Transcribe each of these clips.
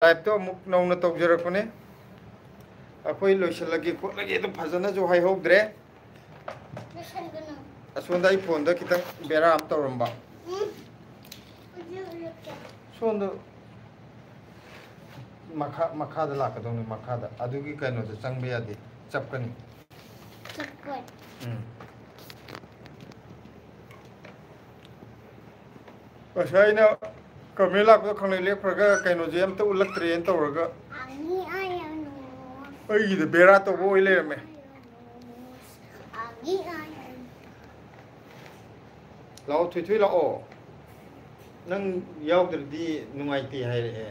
Live तो अमुक नौना तौजरपने अखोई लोइसलगे खोलगे तो फजना जो हाई होद्रे असोंदा फोन दा खितंग बेरा आप तौरंबा सोंद मखादा लाकदोंनि मखादा अदुगी कनो द चंगबे यादे चपकनी चपकन असैना कमे लापदो खंगले लेफ्रगा कनो जे अमता उलक्त्रेन तौरगा अईद बेरा तो वो इले में लाओ थुई लाओ नंग यावद्रदी नुंगाइते हायरे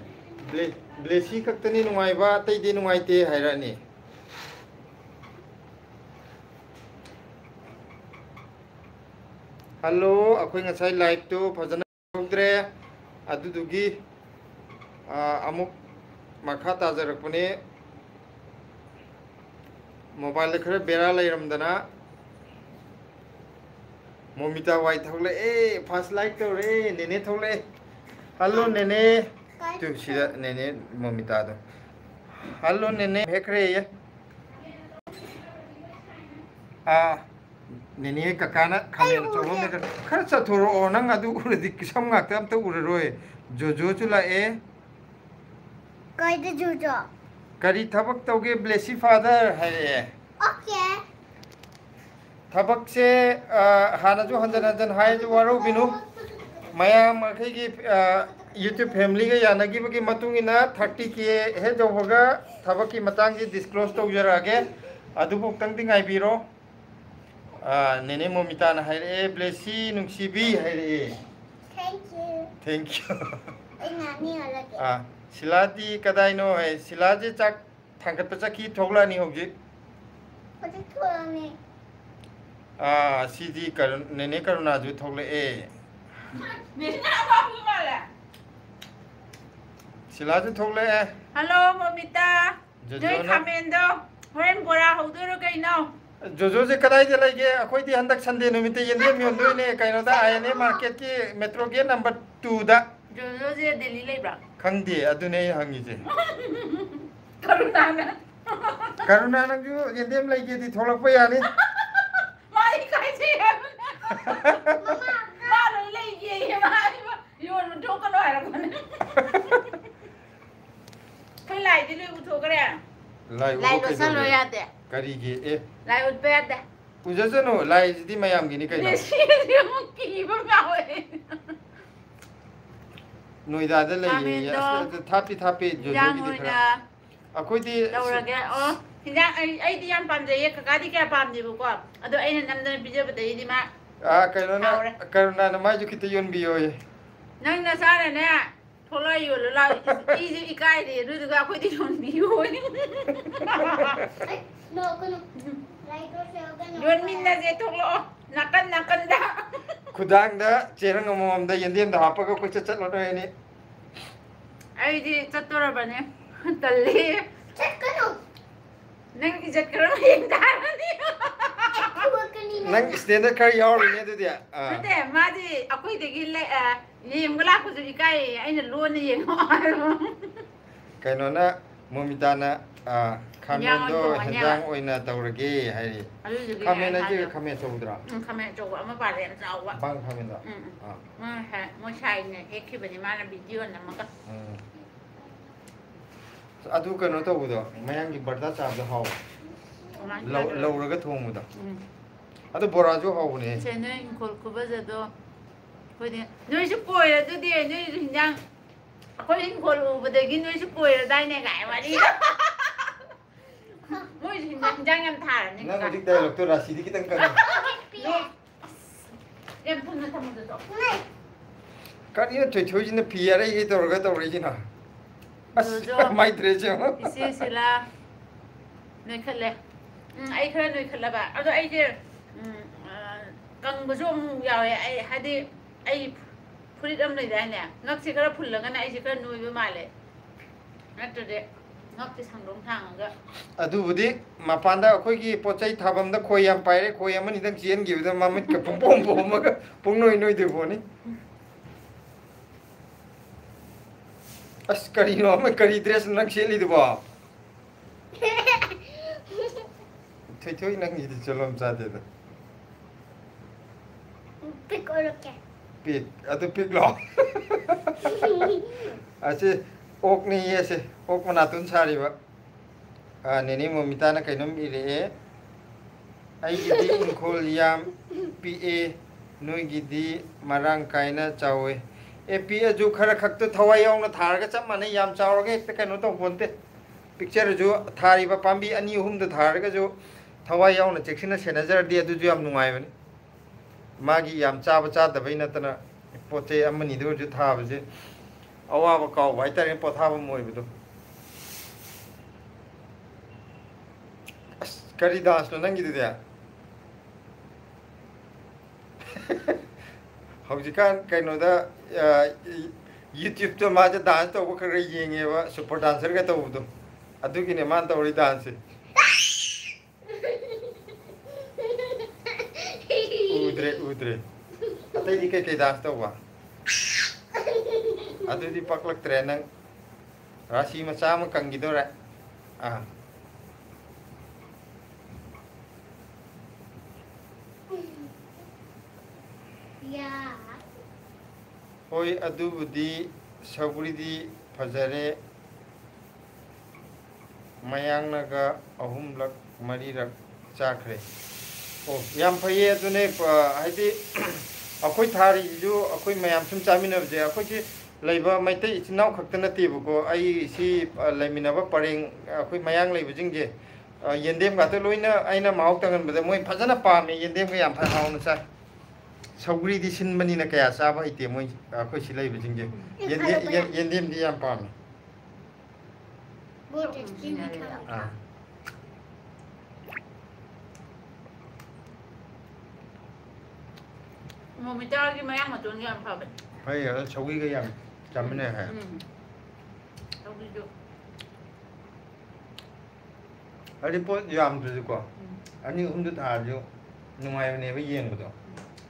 ब्लेसी खक्तनी नुंगाइबा तैदे नुंगाइते हायरानी हेलो अखोई ngасai लाइव तो फजना होद्रे अदुदुगी अमुक मखा ताजरपने मोबाइल खरे बेरा लेरमदना मोमिता वाई थौले ए फास्ट लाइट तौरे नेने थौले हेलो नेने तु सिदा नेने मोमिता दो हेलो नेने हेकरे ये नेने ककाना खाने चोलो ने खर चथोरो ओ नंग अदु उरदि किसम गाक्ता अमता उररोय जोजो चुला ए कायदे जोजो करी थबक तौगे ब्लेसी फादर है ओके थबक से हाना जो हंजन हंजन हाय जो वारो बिनु मयाम अखैगी यूट्यूब फैमिली के यानगी बकी मतुंगिना 30 के हे जो होगा थबक की मतंग जी डिस्क्लोज तौजरागे अदुबुक तंग दिंगाई बिरो नेने मोमिता ना हाय रे ब्लेसी नुंसीबी हाय रे थैंक यू नानी अलग सिलादी कदाइनो है सिलाजे चाक थांगत पचा की थोगला नहीं होगी पचा थोड़ा में सीधी कर नेने करुणा जो थोगले ए नेना बाबू माला सिलाजे थोगले ए हेलो मोमिता जोई कमेंटो होरेन बोरा होदोरो कइनो जोजो जे कदाइ जे लगे अखोई दी हंदक संडे नुमिते यंदे मियोंदोइने कइनो दा आयने मार्केट की मेट्रो गेट नंबर 2 दा जोजो जे दिल्ली लेब्रा खंगदे अदुने हंगी जे करुणा नंग जो यंदेम लगे दी थोलक पे यानी माई काय से मम्मा मालो लेगे ये माई योन मन ठोकन वाला कोने फिर लाई दिले उठो करे लाई तो सलो यादे करी गे ए लाई उठ पे यादे उजजनो लाई दी मयाम गिनी कइनो ये मुकी बमावे नोइदा दे लई थापी जो जो दी खरा अखोई दी लौरगे ओ हिंजां आई दी याम पामजे ककादी क्या पामजेबो को अदो अइना नमदन पिजबदे इदी मा कइनो करुणा न माइ जो किते योन बियो ए नंग न सारे ने थोला योलो ला इजी इकाई दे रुदुगा अखोई दी योन बियो नो कनो लाइट और से होगा नो योन मिन्ना जे थोलो नाकन दा खुदांग दा चेरंग अमम दा यंदेम दा हापगा कोइ चचत लटो एनी आइदी चतोरा बने तल्ली चटकनो नंग इज्जत करो येंदानी नंग स्टैंडर्ड कर यार ने दुदिया नते मादी अखोई देगी ले येमगला कुजु इकाई आइना लोन येंगो कइनो ना मोमिता ना खामेंदो हेंजांग ओइना तौरगे हायरि खामेन जे खामेन चौद्रा खामेन चौ अमा पाले चावा बांग खामेन दा हा मो शाइ ने एखिबनि माना वीडियो नमका अदु कनो तौबदो मयांगी बर्दा चाबदो हाव लौरगा थोंबदो अदु बोराजो हावने सेने इंकोल कुबजदो कोइदे नोइसु पोइरा दुदि नोइसु हिंजांग अखोइ इंकोल उबदगी नोइसु पोइरा दाइने गाय वारी मोइ हिंजांग यम थारनि नंग दिक डायलॉग तो राशिदी कितंग कनो एम पुन्ना थमुदो करियो छोइछोइजिन पियारे ये तौरगा तौरैजिना बस माइ ड्रेजे इसे सिला नोइखले आई खरा नोइखलबा अदो आई जे कंगबजो यावे आई हादि आई फुरित अम लैदाने ngakse खरा फुल्लगना आई जे खरा नोइबो माले नटदे ngakse सांगदों थांगा अदुबुदि मपानदा अखोइगी पोचै थाबमदा खोय याम पाइरे खोय अमनि दंग चेन गिबदा ममित क पोंपोम पोमगा पोंग नोइ नोइ देबोनि ꯑꯁ ꯀꯔꯤꯅꯣ ꯑꯃ ꯀꯔꯤ ꯗ꯭ꯔꯦꯁ ꯅꯪ ꯁꯦꯠꯂꯤꯗꯨꯕꯣ ꯊꯣꯏꯊꯣꯏ ꯅꯪꯒꯤꯗꯤ ꯆꯂꯣꯝ ꯆꯥꯗꯦꯗ Pick 올게. ꯄꯤꯛ ꯑꯗꯨ ꯄꯤꯛꯂꯣ ꯑꯁꯤ ꯑꯣꯛꯅꯤ ꯌꯦꯁꯦ ꯑꯣꯛ ꯃꯅꯥꯇꯣꯟ ꯁꯥꯔꯤꯕ ꯅꯦꯅꯦ ꯃꯣꯃꯤꯇꯥꯅ ꯀꯩꯅꯣꯝ ꯏꯔꯛꯑꯦ ꯑꯩꯒꯤꯗꯤ ꯏꯪꯈꯣꯜ ꯌꯥꯝ ꯄꯤꯛꯑꯦ ꯅꯣꯏꯒꯤꯗꯤ ꯃꯔꯥꯡ ꯀꯥꯏꯅ ꯆꯥꯎꯋꯦ ꯑꯦ ꯄꯤꯛꯑꯁꯨ ꯈꯔ ꯈꯛꯇ ꯊꯋꯥꯏ ꯌꯥꯎꯅ ꯊꯥꯔꯒ ꯆꯞ ꯃꯥꯟꯅꯩ ꯌꯥꯝ ꯆꯥꯎꯔꯒ ꯍꯦꯛꯇ ꯀꯩꯅꯣ ꯇꯧꯄꯣꯟꯇꯦ ꯄꯤꯛꯆꯔꯁꯨ ꯊꯥꯔꯤꯕ ꯄꯥꯝꯕꯤ ꯑꯅꯤ ꯑꯍꯨꯝꯗ ꯊꯥꯔꯒꯁꯨ ꯊꯋꯥꯏ ꯌꯥꯎꯅ ꯆꯦꯛꯁꯤꯟꯅ ꯁꯦꯟꯅꯖꯔꯗꯤ ꯑꯗꯨꯁꯨ ꯌꯥꯝ ꯅꯨꯡꯉꯥꯏꯕꯅꯤ ꯃꯥꯒꯤ ꯌꯥꯝ ꯆꯥꯕ ꯆꯥꯗꯕꯩ ꯅꯠꯇꯅ ꯄꯣꯠ ꯆꯩ ꯑꯃꯅꯤꯗ ꯑꯣꯏꯔꯁꯨ ꯊꯥꯕꯁꯦ ꯑꯋꯥꯕ ꯀꯥꯎꯕ ꯍꯥꯏꯇꯥꯔꯦ ꯄꯣꯊꯥꯐꯝ ꯑꯣꯏꯕꯗꯣ ꯑꯁ ꯀꯔꯤ ꯗꯥꯟꯁꯅꯣ ꯅꯪꯒꯤꯗꯨꯗꯤ ꯍꯧꯖꯤꯛꯀꯥꯟ ꯀꯩꯅꯣꯗ ꯌꯨꯇ꯭ꯌꯨꯕꯇ ꯃꯥꯁꯦ ꯗꯥꯟꯁ ꯇꯧꯕ ꯈꯔ ꯈꯔ ꯌꯦꯡꯉꯦꯕ ꯁꯨꯄꯔ ꯗꯥꯟꯁꯔꯒ ꯇꯧꯕꯗꯣ ꯑꯗꯨꯒꯤꯅꯦ ꯃꯥꯅ ꯇꯧꯔꯤ ꯗꯥꯟꯁꯁꯦ ꯎꯗ꯭ꯔꯦ ꯎꯗ꯭ꯔꯦ ꯑꯇꯩꯗꯤ ꯀꯩꯀꯩ ꯗꯥꯟꯁ ꯇꯧꯕ ꯑꯗꯨꯗꯤ ꯄꯛꯂꯛꯇ꯭ꯔꯦ ꯅꯪ ꯔꯥꯁꯤ ꯃꯆꯥ ꯑꯃ ꯀꯪꯈꯤꯗꯧꯔꯦ ꯑꯥ Yeah. ꯍꯣꯏ ꯑꯗꯨꯕꯨꯗꯤ ꯁꯧꯒ꯭ꯔꯤꯗꯤ ꯐꯖꯔꯦ ꯃꯌꯥꯡꯅꯒ ꯑꯍꯨꯝꯂꯛ ꯃꯔꯤꯔꯛ ꯆꯥꯈ꯭ꯔꯦ ꯑꯣ ꯌꯥꯝ ꯐꯩꯌꯦ ꯑꯗꯨꯅꯦ ꯍꯥꯏꯗꯤ ꯑꯩꯈꯣꯏ ꯊꯥꯔꯤꯁꯤꯁꯨ ꯑꯩꯈꯣꯏ ꯃꯌꯥꯝ ꯁꯨꯝ ꯆꯥꯃꯤꯟꯅꯕꯁꯦ ꯑꯩꯈꯣꯏꯁꯤ ꯂꯩꯕ ꯃꯩꯇꯩ ꯏꯆꯤꯟ ꯏꯅꯥꯎ ꯈꯛꯇ ꯅꯠꯇꯦꯕꯀோ ꯑꯩ ꯁꯤ ꯂꯩꯃꯤꯟꯅꯕ ꯄꯔꯦꯡ ꯑꯩꯈꯣই ꯃꯌꯥꯡ ꯂꯩꯕꯁꯤꯡꯁꯦ ꯌꯦꯟꯗꯦꯝ ꯉꯥꯛꯇ ꯂꯣꯏꯅ ꯑꯩꯅ ꯃꯍꯥꯎ ꯇꯪꯍꯟꯕꯗ ꯃꯣꯏ ꯐꯖꯅ ꯄꯥꯝꯃꯦ ꯌꯦꯟꯗꯦꯝꯒ ꯌꯥꯝ ꯍꯥꯎꯅ ꯆꯥꯏ ꯁꯧꯒ꯭ꯔꯤꯗꯤ ꯁꯤꯟꯕꯅꯤꯅ ꯀꯌꯥ ꯆꯥꯕ ꯍꯩꯇꯦ ꯃꯣꯏ ꯑꯩꯈꯣꯏ ꯁꯤ ꯂꯩꯕꯁꯤꯡꯁꯦ ꯌꯦꯟꯗꯦꯝꯗꯤ ꯌꯥꯝ ꯄꯥꯝꯃꯦ 뭐 됐으니 ꯑꯥ ꯃꯣꯃꯤꯇꯥꯒꯤ ꯃꯌꯥꯡ ꯃꯇꯣꯟꯒ ꯌꯥꯝ ꯐꯕꯅꯤ ꯐꯩ ꯑꯗꯣ ꯁꯧꯒ꯭ꯔꯤꯒ ꯌꯥꯝ ꯆꯥꯃꯤꯟꯅꯩ ꯍꯥꯏ ꯁꯧꯒ꯭ꯔꯤꯗꯣ ꯍꯥꯏꯗꯤ ꯄꯣꯠ ꯌꯥꯝꯗ꯭ꯔꯁꯨꯀꯣ ꯑꯅꯤ ꯑꯍꯨꯝꯗ ꯊꯥꯔꯁꯨ ꯅꯨꯡꯉꯥꯏꯕꯅꯦꯕ ꯌꯦꯡꯕꯗꯣ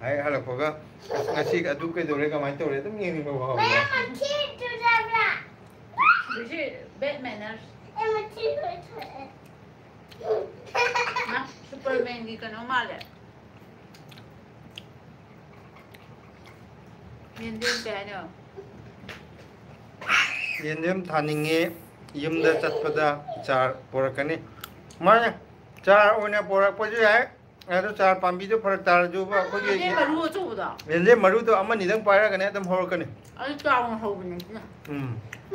ꯍꯦꯛ ꯍꯜꯂꯛꯄꯒ ꯑꯁ ꯉꯁꯤ ꯑꯗꯨ ꯀꯩꯗꯧꯔꯦ ꯀꯃꯥꯏꯅ ꯇꯧꯔꯦ ꯑꯗꯨꯝ ꯌꯦꯡꯅꯤꯡꯕ ꯐꯥꯎꯕꯗꯣ Maya mati tujarla. ꯁꯤ ꯕꯦꯠ ꯃꯦꯅꯔꯁ Mati tujarla. ꯁꯨꯄꯔꯃꯦꯟꯒꯤ ꯀꯩꯅꯣ ꯃꯥꯜꯂꯦ ꯌꯦꯟꯗꯦꯝ ꯀꯩ ꯍꯥꯏꯅꯣ ꯌꯦꯟꯗꯦꯝ ꯊꯥꯅꯤꯡꯉꯦ ꯌꯨꯝꯗ ꯆꯠꯄꯗ ꯆꯥꯔ ꯄꯣꯔꯛꯀꯅꯤ ꯃꯥꯅꯦ ꯆꯥꯔ ꯑꯣꯏꯅ ꯄꯣꯔꯛꯄꯁꯨ ꯌꯥꯏ ꯑꯗꯣ ꯆꯥꯔ ꯄꯥꯝꯕꯤꯗꯣ ꯐꯔꯛ ꯇꯥꯔꯁꯨ ꯑꯩꯈꯣꯏꯒꯤ ꯌꯦꯟꯗꯦꯝ ꯃꯔꯨ ꯑꯆꯧꯕꯗꯣ ꯌꯦꯟꯗꯦꯝ ꯃꯔꯨꯗꯣ ꯑꯃꯅꯤꯗꯪ ꯄꯥꯏꯔꯒꯅꯦ ꯑꯗꯨꯝ ꯍꯧꯔꯛꯀꯅꯤ ꯑꯗꯨ ꯆꯥꯎꯅ ꯍꯧꯕꯅꯦ ꯁꯤꯅ ꯎꯝ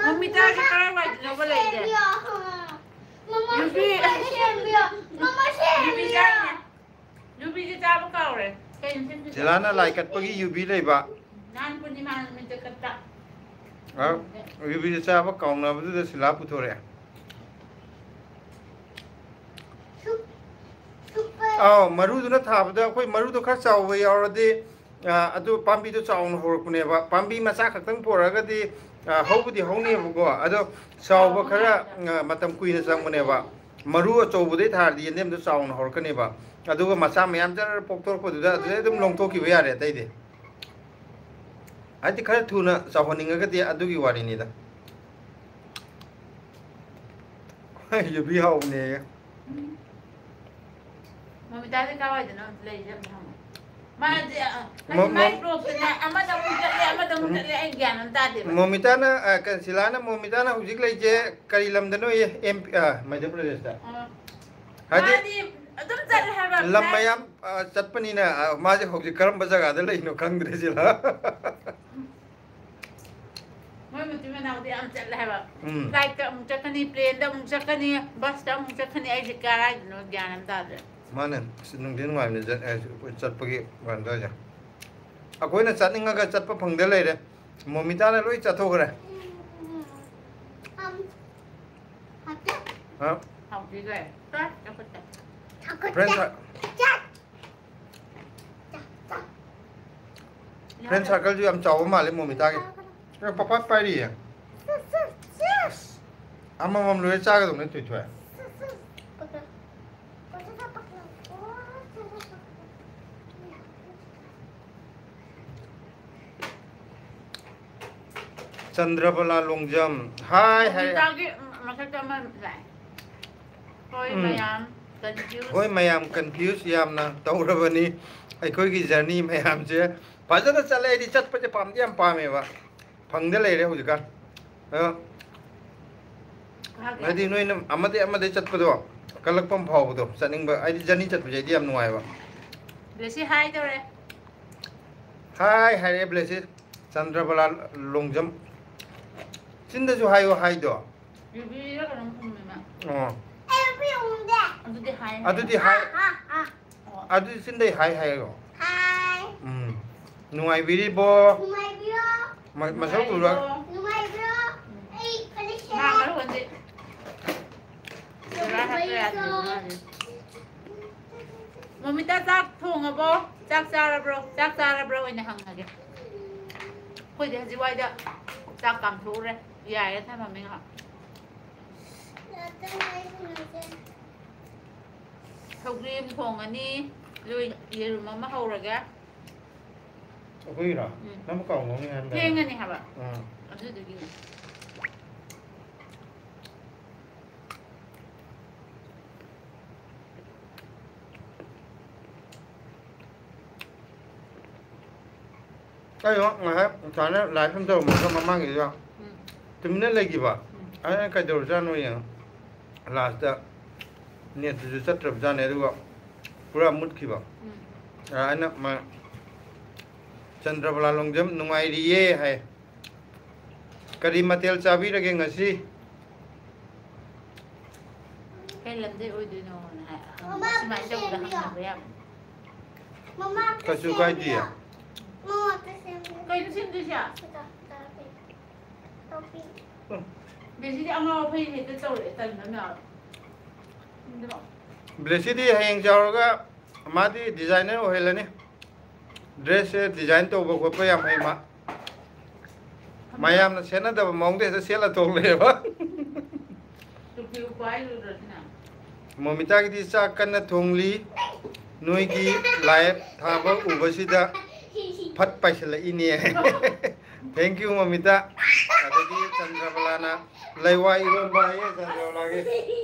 ꯃꯣꯃꯤꯇꯥꯁꯦ ꯀꯔꯥꯏꯋꯥꯏꯗꯅꯣꯕ ꯂꯩꯁꯦ Mama Yubi. Shelby. Mama ꯌꯨꯕꯤ Shelby. ꯆꯥꯏꯅꯦ ꯌꯨꯕꯤꯁꯦ ꯆꯥꯕ ꯀꯥꯎꯔꯦ ꯀꯩ ꯅꯨꯃꯤꯠꯇ ꯖꯤꯂꯥꯅ ꯂꯥꯏ ꯀꯠꯄꯒꯤ ꯌꯨꯕꯤ ꯂꯩꯕ ꯅꯍꯥꯟ ꯄꯨꯔꯅꯤꯃꯥ ꯅꯨꯃꯤꯠꯇ ꯀꯠꯄ ꯌꯨꯕꯤꯁꯦ ꯆꯥꯕ ꯀꯥꯎꯅꯕꯗꯨꯗ ꯁꯤꯂꯥ ꯄꯨꯊꯣꯔꯛꯑꯦ ꯑꯥꯎ ꯃꯔꯨꯗꯨꯅ ꯊꯥꯕꯗ ꯑꯩꯈꯣꯏ ꯃꯔꯨꯗꯣ ꯈꯔ ꯆꯥꯎꯕ ꯌꯥꯎꯔꯗꯤ ꯑꯗꯨ ꯄꯥꯝꯕꯤꯗꯣ ꯆꯥꯎꯅ ꯍꯧꯔꯛꯄꯅꯦꯕ ꯄꯥꯝꯕꯤ ꯃꯆꯥ ꯈꯛꯇꯪ ꯄꯣꯔꯛꯑꯒꯗꯤ ꯍꯧꯕꯗꯤ ꯍꯧꯅꯦꯕꯀꯣ ꯑꯗꯣ ꯆꯥꯎꯕ ꯈꯔ ꯃꯇꯝ ꯀꯨꯏꯅ ꯆꯪꯕꯅꯦꯕ ꯃꯔꯨ ꯑꯆꯧꯕꯗꯩ ꯊꯥꯔꯗꯤ ꯌꯦꯟꯗꯦꯝꯗꯣ ꯆꯥꯎꯅ ꯍꯧꯔꯛꯀꯅꯦꯕ ꯑꯗꯨꯒ ꯃꯆꯥ ꯃꯌꯥꯝ ꯖꯔ ꯄꯣꯛꯊꯣꯔꯛꯄꯗꯨꯗ ꯑꯗꯨꯗꯩ ꯑꯗꯨꯝ ꯂꯣꯡꯊꯣꯛꯈꯤꯕ ꯌꯥꯔꯦ ꯑꯇꯩꯗꯤ ꯍꯥꯏꯗꯤ ꯈꯔ ꯊꯨꯅ ꯆꯥꯎꯍꯟꯅꯤꯡꯉꯒꯗꯤ ꯑꯗꯨꯒꯤ ꯋꯥꯔꯤꯅꯤꯗ ꯌꯨꯕꯤ ꯍꯥꯎꯕꯅꯦꯌꯦ ꯃꯣꯃꯤꯇꯥꯁꯦ ꯀꯥꯏꯋꯥꯏꯗꯅꯣ ꯂꯩꯔꯤꯁꯦ ꯑꯝꯇ ꯍꯪꯉꯣ ꯃꯥꯗꯤ ꯍꯥꯏꯗꯤ ꯃꯥꯏ ꯒ꯭ꯔꯣꯞꯇꯅꯦ ꯑꯃꯗ ꯑꯃꯨꯛ ꯆꯠꯂꯦ ꯑꯃꯗ ꯑꯃꯨꯛ ꯆꯠꯂꯦ ꯑꯩ ꯒ꯭ꯌꯥꯟ ꯑꯃ ꯇꯥꯗꯦꯕ ꯃꯣꯃꯤꯇꯥꯅ ꯁꯤꯂꯥꯅ ꯃꯣꯃꯤꯇꯥꯅ ꯍꯧꯖꯤꯛ ꯂꯩꯁꯦ ꯀꯔꯤ ꯂꯝꯗꯅꯣ ꯃꯙ꯭ꯌ ꯄ꯭ꯔꯗꯦꯁꯇ ꯍꯥꯏꯗꯤ ꯃꯥꯗꯤ ꯑꯗꯨꯝ ꯆꯠꯂꯦ ꯍꯥꯏꯕ ꯂꯝ ꯃꯌꯥꯝ ꯆꯠꯄꯅꯤꯅ ꯃꯥꯁꯦ ꯍꯧꯖꯤꯛ ꯀꯔꯝꯕ ꯖꯒꯥꯗ ꯂꯩꯅꯣ ꯈꯪꯗ꯭ꯔꯦ ꯁꯤꯂꯥ ꯃꯣꯏ ꯃꯆꯤꯟ ꯃꯅꯥꯎꯗꯤ ꯌꯥꯝ ꯆꯠꯂꯦ ꯍꯥꯏꯕ ꯎꯝ ꯐ꯭ꯂꯥꯏꯠꯇ ꯑꯃꯨꯛ ꯆꯠꯀꯅꯤ ꯄ꯭ꯂꯦꯟꯗ ꯑꯃꯨꯛ ꯆꯠꯀꯅꯤ ꯕꯁꯇ ꯑꯃꯨꯛ ꯆꯠꯀꯅꯤ ꯑꯩꯁꯦ ꯀꯔꯥꯏꯗꯅꯣ ꯒ꯭ꯌꯥꯟ ꯑꯃ ꯇꯥꯗ꯭ꯔꯦ ꯃꯥꯅꯦ ꯅꯨꯡꯗꯤ ꯅꯨꯡꯉꯥꯏꯕꯅꯦ ꯆꯠꯄꯒꯤ ꯀꯩꯅꯣ ꯑꯩꯈꯣꯏꯅ ꯆꯠꯅꯤꯡꯉꯒ ꯆꯠꯄ ꯐꯪꯗ ꯂꯩꯔꯦ ꯃꯣꯃꯤꯇꯥꯅ ꯂꯣꯏ ꯆꯠꯊꯣꯛꯈ꯭ꯔꯦ ꯍꯥꯎꯈꯤꯒꯦ ꯐ꯭ꯔꯦꯟ ꯁꯥꯔꯀꯜꯁꯨ ꯌꯥꯝ ꯆꯥꯎꯕ ꯃꯥꯜꯂꯦ ꯃꯣꯃꯤꯇꯥꯒꯤ ꯄꯄꯥ ꯄꯥꯏꯔꯤꯌꯦ ꯑꯃꯃꯝ ꯂꯣꯏꯔ ꯆꯥꯒꯗꯧꯕꯅꯦ ꯊꯣꯏꯊꯣꯏ चंद्रबला लोंजम हाय हाय ꯃꯣꯃꯤꯇꯥꯒꯤ ꯃꯊꯛꯇ ꯑꯃ ꯂꯥꯛꯑꯦ ꯍꯣꯏ ꯃꯌꯥꯝ ꯀꯟꯐ꯭ꯌꯨꯁ ꯍꯣꯏ ꯃꯌꯥꯝ ꯀꯟꯐ꯭ꯌꯨꯁ ꯌꯥꯝꯅ ꯇꯧꯔꯕꯅꯤ ꯑꯩꯈꯣꯏꯒꯤ ꯖꯔꯅꯤ ꯃꯌꯥꯝꯁꯦ ꯐꯖꯅ ꯆꯠꯂꯦ ꯑꯩꯗꯤ ꯆꯠꯄꯁꯦ ꯄꯥꯝꯗꯤ ꯌꯥꯝ ꯄꯥꯝꯃꯦꯕ ꯐꯪꯗ ꯂꯩꯔꯦ ꯍꯧꯖꯤꯛꯀꯥꯟ ꯍꯥꯏꯗꯤ ꯅꯣꯏꯅ ꯑꯃꯗꯩ ꯆꯠꯄꯗꯣ ꯀꯜꯂꯛꯄ ꯑꯃ ꯐꯥꯎꯕꯗꯣ ꯆꯠꯅꯤꯡꯕ ꯑꯩꯗꯤ ꯖꯔꯅꯤ ꯆꯠꯄꯁꯦ ꯑꯩꯗꯤ ꯌꯥꯝ ꯅꯨꯡꯉꯥꯏꯕ ꯕ꯭ꯂꯦꯁꯤ ꯍꯥꯏ ꯇꯧꯔꯦ हाय हाय ब्लेसी चंद्रबला लोंजम चिंदजु हायो हाइदो ꯔꯤꯕꯤꯔ ꯀꯩꯅꯣꯝ ꯈꯨꯝꯃꯦ ꯑꯣ ꯑꯩ ꯎꯝꯗꯦ ꯑꯗꯨꯗꯤ ꯍꯥꯏ ꯑꯗꯨꯗꯤ ꯍꯥꯏ ꯑꯣ ꯑꯗꯨꯗꯤ ꯆꯤꯟꯗꯩ ꯍꯥꯏ ꯍꯥꯏꯔꯣ ꯍꯥꯏ ꯅꯨꯡꯉꯥꯏꯕꯤꯔꯤꯕꯣ ꯅꯨꯡꯉꯥꯏꯕꯤꯔꯣ ꯃꯁꯛ ꯎꯔ ꯅꯨꯡꯉꯥꯏꯕꯤꯔꯣ ꯑꯩ ꯀꯔꯤ ꯃꯥ ꯃꯔꯨꯗꯤ ꯃꯣꯃꯤꯇꯥ ꯆꯥꯛ ꯊꯣꯡꯉꯕꯣ ꯆꯥꯛ ꯆꯥꯔꯕ꯭ꯔꯣ ꯑꯣꯏꯅ ꯍꯪꯉꯒꯦ ꯑꯩꯈꯣꯏꯗꯤ ꯍꯧꯖꯤꯛꯋꯥꯏꯗ ꯆꯥꯛ ꯀꯥꯝꯊꯣꯛꯎꯔꯦ ꯌꯥꯏꯔꯦ ꯊꯝꯃꯝꯃꯦ ꯉꯥꯏꯍꯥꯛ ꯁꯧꯒ꯭ꯔꯤ ꯑꯃ ꯊꯣꯡꯉꯅꯤ ꯌꯦꯔꯨꯝ ꯑꯃ ꯍꯧꯔꯒꯦ ꯑꯩꯈꯣꯏꯔꯣ ꯅꯪ ꯀꯥꯎꯉꯧꯅꯤ ꯍꯥꯏꯕ ꯊꯦꯡꯉꯅꯤ ꯍꯥꯏꯕ ꯑꯗꯨꯗꯨꯒꯤꯅꯦ ꯀꯩꯅꯣ ꯉꯥꯏꯍꯥꯛ ꯁꯨꯃꯥꯏꯅ ꯂꯥꯏꯐ ꯑꯃ ꯇꯧꯔꯝꯃꯒ ꯃꯃꯥꯡꯒꯤꯗ ꯇꯨꯃꯤꯟꯅ ꯂꯩꯈꯤꯕ ꯑꯩꯅ ꯀꯩꯗꯧꯔꯖꯥꯠꯅꯣ ꯌꯦꯡꯉꯣ ꯂꯥꯁꯇ ꯅꯦꯠꯇꯨꯁꯨ ꯆꯠꯇ꯭ꯔꯕꯖꯥꯠꯅꯦ ꯑꯗꯨꯒ ꯄꯨꯔꯥ ꯃꯨꯠꯈꯤꯕ ꯑꯩꯅ ꯆंद्रबला लोंजम नुंगाइरिये है करी मतेल चाबीरगे ngasi ꯀꯩ ꯂꯝꯗꯩ ꯑꯣꯏꯗꯣꯏꯅꯣꯅ ꯍꯥꯏ ꯁꯨꯃꯥꯏꯅ ꯇꯧꯕꯗ ꯍꯪꯅꯕ ꯌꯥꯝ कछु काइदिए ꯀꯩꯅꯣ ꯁꯦꯝꯗꯣꯏꯁꯦ ꯕꯦꯁꯤꯗꯤ ꯑꯉꯥꯎ ꯑꯐꯩ ꯍꯦꯛꯇ ꯇꯧꯔꯛꯑꯦ ꯇꯟꯕ ꯌꯥꯎꯔꯦ ब्लेसीदी हयेंग जाओगा मादी डिजाइनर ओहेलनी ड्रेस से डिजाइन तो खोप याम है मयाम सेनदब मौंदे सेला थोलेबा मोमिता की चा कन्न थोंगली नोई की लाइफ थाब उबसीदा फट पाइसल इने थैंक यू मोमिता अदगी चंद्रबलाना लैवा इरोबा है चंद्रबला के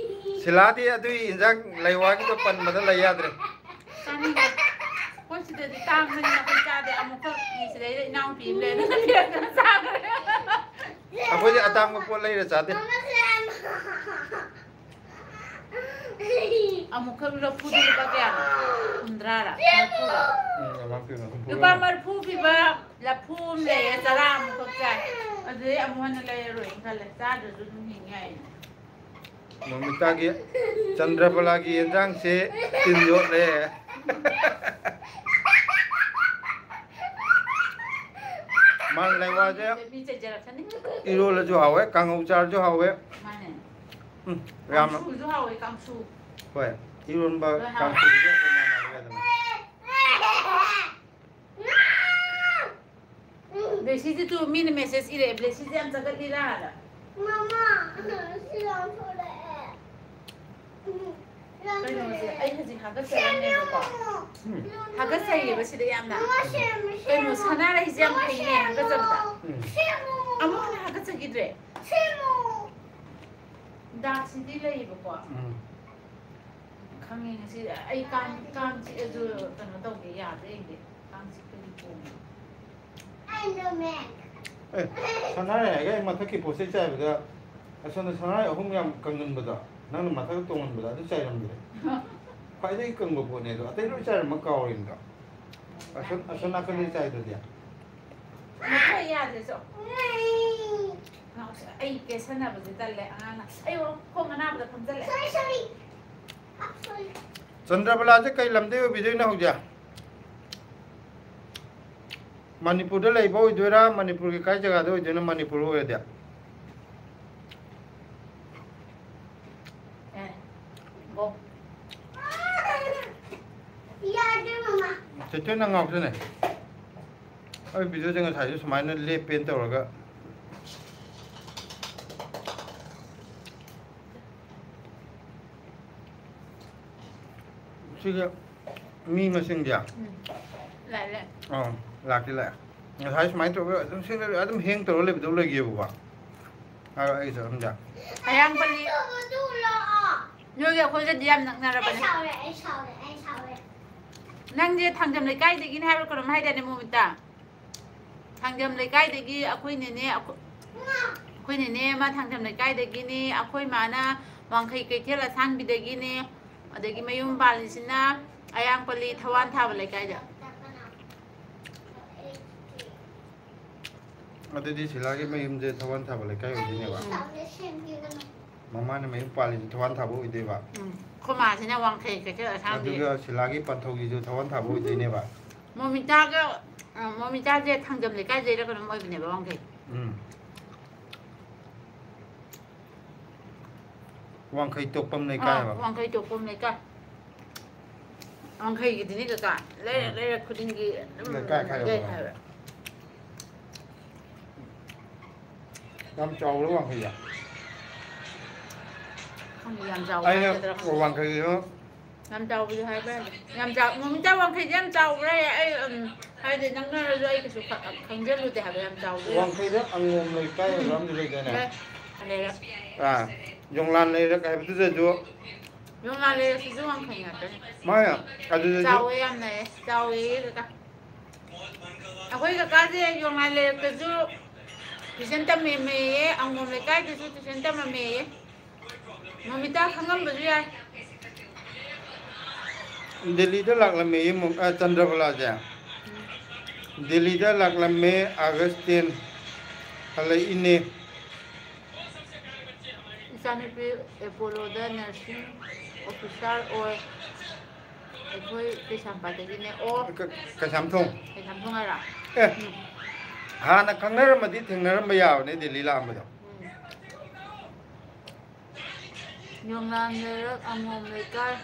सिलादी अदुई इंजांग लैवा की तो पन मदल लयाद्रे ꯀꯣꯏ ꯁꯤꯗꯗꯤ ꯇꯥꯡꯕꯅꯤꯅ ꯑꯩꯈꯣꯏ ꯆꯥꯗꯦ ꯑꯃꯨꯛꯈꯛ ꯁꯤꯗꯩꯗ ꯏꯅꯥꯎꯄꯤ ꯑꯃ ꯂꯩ ꯑꯗꯨꯅ ꯄꯤꯔꯛꯇꯅ ꯆꯥꯈ꯭ꯔꯦ ꯑꯩꯈꯣꯏꯗꯤ ꯑꯇꯥꯡꯕ ꯄꯣꯠ ꯂꯩꯔ ꯆꯥꯗꯦ ꯑꯃꯨꯛꯈꯛ ꯂꯐꯨꯗꯤ ꯂꯨꯄꯥ ꯀꯌꯥꯅꯣ 50ꯔꯥ ꯂꯨꯄꯥ 30 ꯄꯤꯕ ꯂꯐꯨ ꯑꯃ ꯂꯩꯌꯦ ꯆꯔꯥ ꯑꯃꯨꯛꯈꯛ ꯆꯥꯏ ꯑꯗꯨꯗꯩ ꯑꯃꯨꯛ ꯍꯟꯅ ꯂꯩꯔꯔꯣꯏꯅ ꯈꯜꯂꯦ ꯆꯥꯗ꯭ꯔꯁꯨ ꯑꯗꯨꯝ ꯍꯤꯡ ꯌꯥꯏ मोमिता की चंद्रबला की इंजांग से तीन जोड़े मान लेवा जे इरोल जो हावे कांगौ चार जो हावे राम ꯀꯥꯡꯁꯨ ꯍꯥꯎꯋꯦ ꯀꯥꯡꯁꯨ होय इरोन बा कांगौ जो ब्लेसीजी तू मीन मेसेज इरे ब्लेसीजी हम जगत लीला हाला Mama, silang thole. ꯀꯩꯅꯣꯁꯦ ꯑꯩ ꯍꯧꯖꯤꯛ ꯍꯥꯒꯠꯆꯔꯝꯃꯦꯕꯀꯣ ꯍꯥꯒꯠꯆꯩꯌꯦꯕꯁꯤꯗ ꯌꯥꯝꯅ ꯀꯩꯅꯣ ꯁꯅꯥꯔꯩꯁꯦ ꯌꯥꯝ ꯐꯩꯅꯦ ꯍꯥꯒꯠꯆꯕꯗ ꯑꯃꯨꯛ ꯍꯟꯅ ꯍꯥꯒꯠꯆꯈꯤꯗ꯭ꯔꯦ ꯗꯥꯛꯁꯤꯗꯤ ꯂꯩꯌꯦꯕꯀꯣ ꯈꯪꯉꯦ ꯉꯁꯤ ꯑꯩ ꯀꯥꯡ ꯆꯤꯛꯑꯁꯨ ꯀꯩꯅꯣ ꯇꯧꯒꯦ ꯌꯥꯗ꯭ꯔꯦ ꯌꯦꯡꯒꯦ ꯀꯥꯡ ꯆꯤꯛꯄꯗꯤ ꯄꯣꯝꯃꯦ सनारे है मथक की पोसे चाहबदा असोन सनारे अहुम याम कंगनबदा नंग मथक तोंगनबदा अदु चाइरमदे फाइदे कंगब पोने दो अतै लो चाइरम कावरिंगा असोन नाकन चाइददिया मथक यादे सो ꯑꯩ ꯀꯦꯁꯟꯅꯕꯁꯦ ꯇꯜꯂꯦ ꯑꯉꯥꯡꯅ ꯑꯩ ꯈꯣꯡ ꯑꯅꯥꯕꯗ ꯐꯝꯖꯜꯂꯦ चंद्रबला से कई लमदे बिदोइना होजा मणिपुर लेबा होइदोरा मणिपुर की काय जगह दो होइदोना मणिपुर होयदे गो यादे mama. चेचो ना ngawसने ओइ भिडियो जों थाइजो समायना ले पेन तौरगा सिगा मी मसिंग जा lại lại lạc đi lại ꯉꯁꯥꯏ ꯁꯨꯃꯥꯏꯅ ꯇꯧꯔꯒ ꯑꯗꯨꯝ ꯍꯦꯡ ꯇꯧꯔꯒ ꯂꯩꯕꯗꯧ ꯂꯩꯒꯦꯕꯀꯣ ꯍꯥꯏꯔꯣ ꯑꯩꯁꯨ ꯑꯝꯗ ꯑꯌꯥꯡꯄꯜꯂꯤ ꯅꯣꯏꯒ ꯑꯩꯈꯣꯏꯒꯗꯤ ꯌꯥꯝ ꯅꯛꯅꯔꯕꯅꯦ ꯅꯪꯁꯦ ꯊꯥꯡꯖꯝ ꯂꯩꯀꯥꯏꯗꯒꯤꯅꯦ ꯍꯥꯏꯕ ꯀꯩꯅꯣꯝ ꯍꯥꯏꯗꯥꯏꯅꯦ ꯃꯣꯃꯤꯇꯥ ꯊꯥꯡꯖꯝ ꯂꯩꯀꯥꯏꯗꯒꯤ ꯑꯩꯈꯣꯏꯅꯅꯦ ꯑꯃ ꯊꯥꯡꯖꯝ ꯂꯩꯀꯥꯏꯗꯒꯤꯅꯤ ꯑꯩꯈꯣꯏ ꯃꯥꯅ ꯋꯥꯡꯈꯩ ꯀꯩꯊꯦꯜ ꯑꯁꯥꯡꯕꯤꯗꯒꯤꯅꯤ ꯑꯗꯒꯤ ꯃꯌꯨꯝ ꯄꯥꯜꯂꯤꯁꯤꯅ ꯑꯌꯥꯡꯄꯜꯂꯤ ꯊꯋꯥꯟ ꯊꯥꯕ ꯂꯩꯀꯥꯏꯗ ꯑꯗꯨꯗꯤ ꯁꯤꯂꯥꯒꯤ ꯃꯌꯨꯝꯁꯦ ꯊꯧꯋꯥꯟ ꯊꯥꯕ ꯂꯩꯀꯥꯏ ꯑꯣꯏꯗꯣꯏꯅꯦꯕ ꯃꯃꯥꯅ ꯃꯌꯨꯝ ꯄꯥꯜꯂꯤꯁꯦ ꯊꯧꯋꯥꯟ ꯊꯥꯕ ꯑꯣꯏꯗꯣꯏꯕ ꯑꯩꯈꯣꯏ ꯃꯥꯁꯤꯅ ꯋꯥꯡꯈꯩ ꯀꯩꯊꯦꯜ ꯑꯁꯥꯡꯕꯤ ꯑꯗꯨꯒ ꯁꯤꯂꯥꯒꯤ ꯄꯟꯊꯧꯒꯤꯁꯨ ꯊꯧꯋꯥꯟ ꯊꯥꯕ ꯑꯣꯏꯗꯣꯏꯅꯦꯕ ꯃꯣꯃꯤꯇꯥꯁꯦ ꯊꯥꯡꯖꯝ ꯂꯩꯀꯥꯏꯗꯩꯔ ꯀꯩꯅꯣꯝ ꯑꯣꯏꯕꯅꯦꯕ ꯋꯥꯡꯈꯩ ꯋꯥꯡꯈꯩ ꯇꯣꯛꯄꯝ ꯂꯩꯀꯥꯏꯕ ꯋꯥꯡꯈꯩ ꯇꯣꯛꯄꯝ ꯂꯩꯀꯥꯏ ꯋꯥꯡꯈꯩꯒꯤꯗꯤꯅꯤ ꯀꯀꯥ ꯂꯩꯔꯛ ꯈꯨꯗꯤꯡꯒꯤ ꯑꯗꯨꯝ ꯂꯩꯀꯥꯏ ꯍꯥꯏꯕ ꯌꯥꯝ ꯆꯥꯎꯕ꯭ꯔꯥ ꯋꯥꯡꯈꯩꯁꯦ ꯌꯥꯝ ꯆꯥꯎꯕ ꯑꯩꯅ ꯍꯥꯏꯒꯗ꯭ꯔꯥ ꯋꯥꯡꯈꯩꯒꯤꯗꯣ ꯌꯥꯝ ꯆꯥꯎꯕꯁꯨ ꯍꯥꯏꯕ ꯌꯥꯗꯦ ꯌꯥꯝ ꯆꯥꯎ ꯃꯣꯃꯤꯇꯥ ꯋꯥꯡꯈꯩꯁꯦ ꯌꯥꯝ ꯆꯥꯎꯕ꯭ꯔꯥ ꯑꯩ ꯍꯥꯏꯗꯤ ꯅꯪꯅꯔꯁꯨ ꯑꯩ ꯀꯩꯁꯨ ꯈꯪꯖꯜꯂꯨꯗꯦ ꯍꯥꯏꯕ ꯌꯥꯝ ꯆꯥꯎꯕ꯭ꯔꯥ ꯋꯥꯡꯈꯩꯗ ꯑꯪꯉꯣꯝ ꯂꯩꯀꯥꯏ ꯍꯥꯏꯕ꯭ꯔꯥ ꯑꯃꯗꯤ ꯂꯩꯗꯥꯏꯅꯦ ꯂꯩꯔꯛ ꯌꯣꯡꯂꯥꯟ ꯂꯩꯔꯛ ꯍꯥꯏꯕꯗꯨꯗꯁꯨ ꯌꯣꯡꯂꯥꯟ ꯂꯩꯔꯛꯁꯤꯁꯨ ꯋꯥꯡꯈꯩ ꯉꯥꯛꯇꯅꯤ ꯃꯥꯅ ꯑꯗꯨꯗꯁꯨ ꯆꯥꯎꯋꯦ ꯌꯥꯝꯅ ꯆꯥꯎꯋꯦ ꯀꯀꯥ ꯑꯩꯈꯣꯏ ꯀꯀꯥꯁꯦ ꯌꯣꯡꯂꯥꯟ ꯂꯩꯔꯛꯇꯁꯨ ꯇꯨꯏꯁꯟ ꯇꯝꯃꯦꯌꯦ ꯑꯪꯉꯣꯝ ꯂꯩꯀꯥꯏꯗꯁꯨ ꯇꯨꯏꯁꯟ ꯇꯝꯃꯝꯃꯦꯌꯦ ꯃꯣꯃꯤꯇꯥ ꯈꯪꯉꯝꯕꯁꯨ ꯌꯥꯏ ꯗꯦꯜꯂꯤꯗ ꯂꯥꯛꯂꯝꯃꯦ ꯆꯟꯗ꯭ꯔꯕꯂꯥꯁꯦ ꯗꯦꯜꯂꯤꯗ ꯂꯥꯛꯂꯝꯃꯦ ꯑꯥꯒꯁ 10 ꯍꯜꯂꯛꯏꯅꯦ ꯏꯆꯥꯅꯨꯄꯤ ꯑꯦꯄꯣꯂꯣꯗ ꯅꯔꯁꯤꯡ ꯑꯣꯐꯤꯁꯥꯔ ꯑꯣꯏ ꯑꯩꯈꯣꯏ ꯀꯩꯁꯥꯝꯄꯥꯠꯇꯒꯤꯅꯦ ꯀꯩꯁꯥꯝꯊꯣꯡ ꯀꯩꯁꯥꯝꯊꯣꯡ ꯍꯥꯏꯔꯣ ꯍꯥꯟꯅ ꯈꯪꯅꯔꯝꯃꯗꯤ ꯊꯦꯡꯅꯔꯝꯕ ꯌꯥꯕꯅꯦ ꯗꯦꯜꯂꯤ ꯂꯥꯛꯑꯝꯕꯗꯣ ꯌꯣꯡꯂꯥꯟ ꯂꯩꯔꯛ ꯑꯉꯣꯝ ꯂꯩꯀꯥꯏ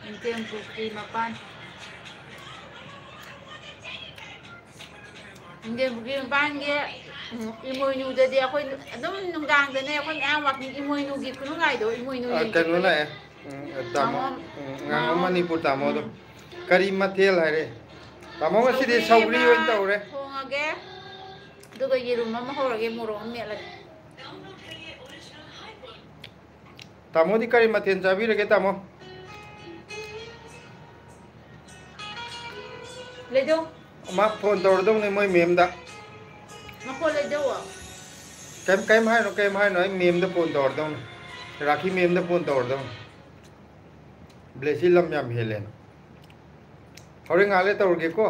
ꯏꯟꯊꯦꯝ ꯄꯨꯈ꯭ꯔꯤ ꯃꯄꯥꯟ ꯏꯟꯊꯦꯝ ꯄꯨꯈ꯭ꯔꯤ ꯃꯄꯥꯟꯒꯤ ꯏꯃꯣꯏꯅꯨꯗꯗꯤ ꯑꯩꯈꯣꯏ ꯑꯗꯨꯝ ꯅꯨꯡꯗꯥꯡꯗꯅꯦ ꯑꯩꯈꯣꯏ ꯃꯌꯥꯝ ꯋꯥꯛꯀꯤꯡ ꯏꯃꯣꯏꯅꯨꯒꯤ ꯈꯨꯅꯨꯡꯉꯥꯏꯗꯣ ꯏꯃꯣꯏꯅꯨ ꯌꯦꯡ ꯀꯩꯅꯣ ꯆꯠꯄꯒꯤ ꯂꯥꯛꯑꯦ ꯇꯥꯃꯣ ꯉꯥꯉꯣꯝ ꯃꯅꯤꯄꯨꯔ ꯇꯥꯃꯣꯗꯣ ꯀꯔꯤ ꯃꯊꯦꯜ ꯍꯥꯏꯔꯦ ꯇꯥꯃꯣ ꯉꯁꯤꯗꯤ ꯁꯧꯒ꯭ꯔꯤ ꯑꯣꯏꯅ ꯇꯧꯔꯦ ꯊꯣꯡꯉꯒꯦ ꯑꯗꯨꯒ ꯌꯦꯔꯨꯝ ꯑꯃ ꯍꯧꯔꯒꯦ ꯃꯣꯔꯣꯛ ꯑꯃ ꯃꯦꯠꯂꯒꯦ ꯇꯥꯃꯣꯗꯤ ꯀꯔꯤ ꯃꯊꯦꯜ ꯆꯥꯕꯤꯔꯒꯦ ꯇꯥꯃꯣ ꯂꯩꯗꯧ ꯃꯥ ꯐꯣꯟ ꯇꯧꯔꯗꯧꯅꯦ ꯃꯣꯏ ꯃꯦꯝꯗ ꯃꯈꯣꯟ ꯂꯩꯗꯧꯑꯣ ꯀꯩꯝ ꯍꯥꯏꯅꯣ ꯑꯩ ꯃꯦꯝꯗ ꯐꯣꯟ ꯇꯧꯔꯗꯧꯅꯦ ꯔꯥꯈꯤ ꯃꯦꯝꯗ ꯐꯣꯟ ꯇꯧꯔꯗꯧꯅꯦ ꯕ꯭ꯂꯦꯁꯤ ꯂꯝ ꯌꯥꯝ ꯍꯦꯜꯂꯦꯅ ꯍꯣꯔꯦꯟ ꯉꯥꯏꯍꯥꯛ ꯂꯩꯔ ꯇꯧꯔꯒꯦꯀꯣ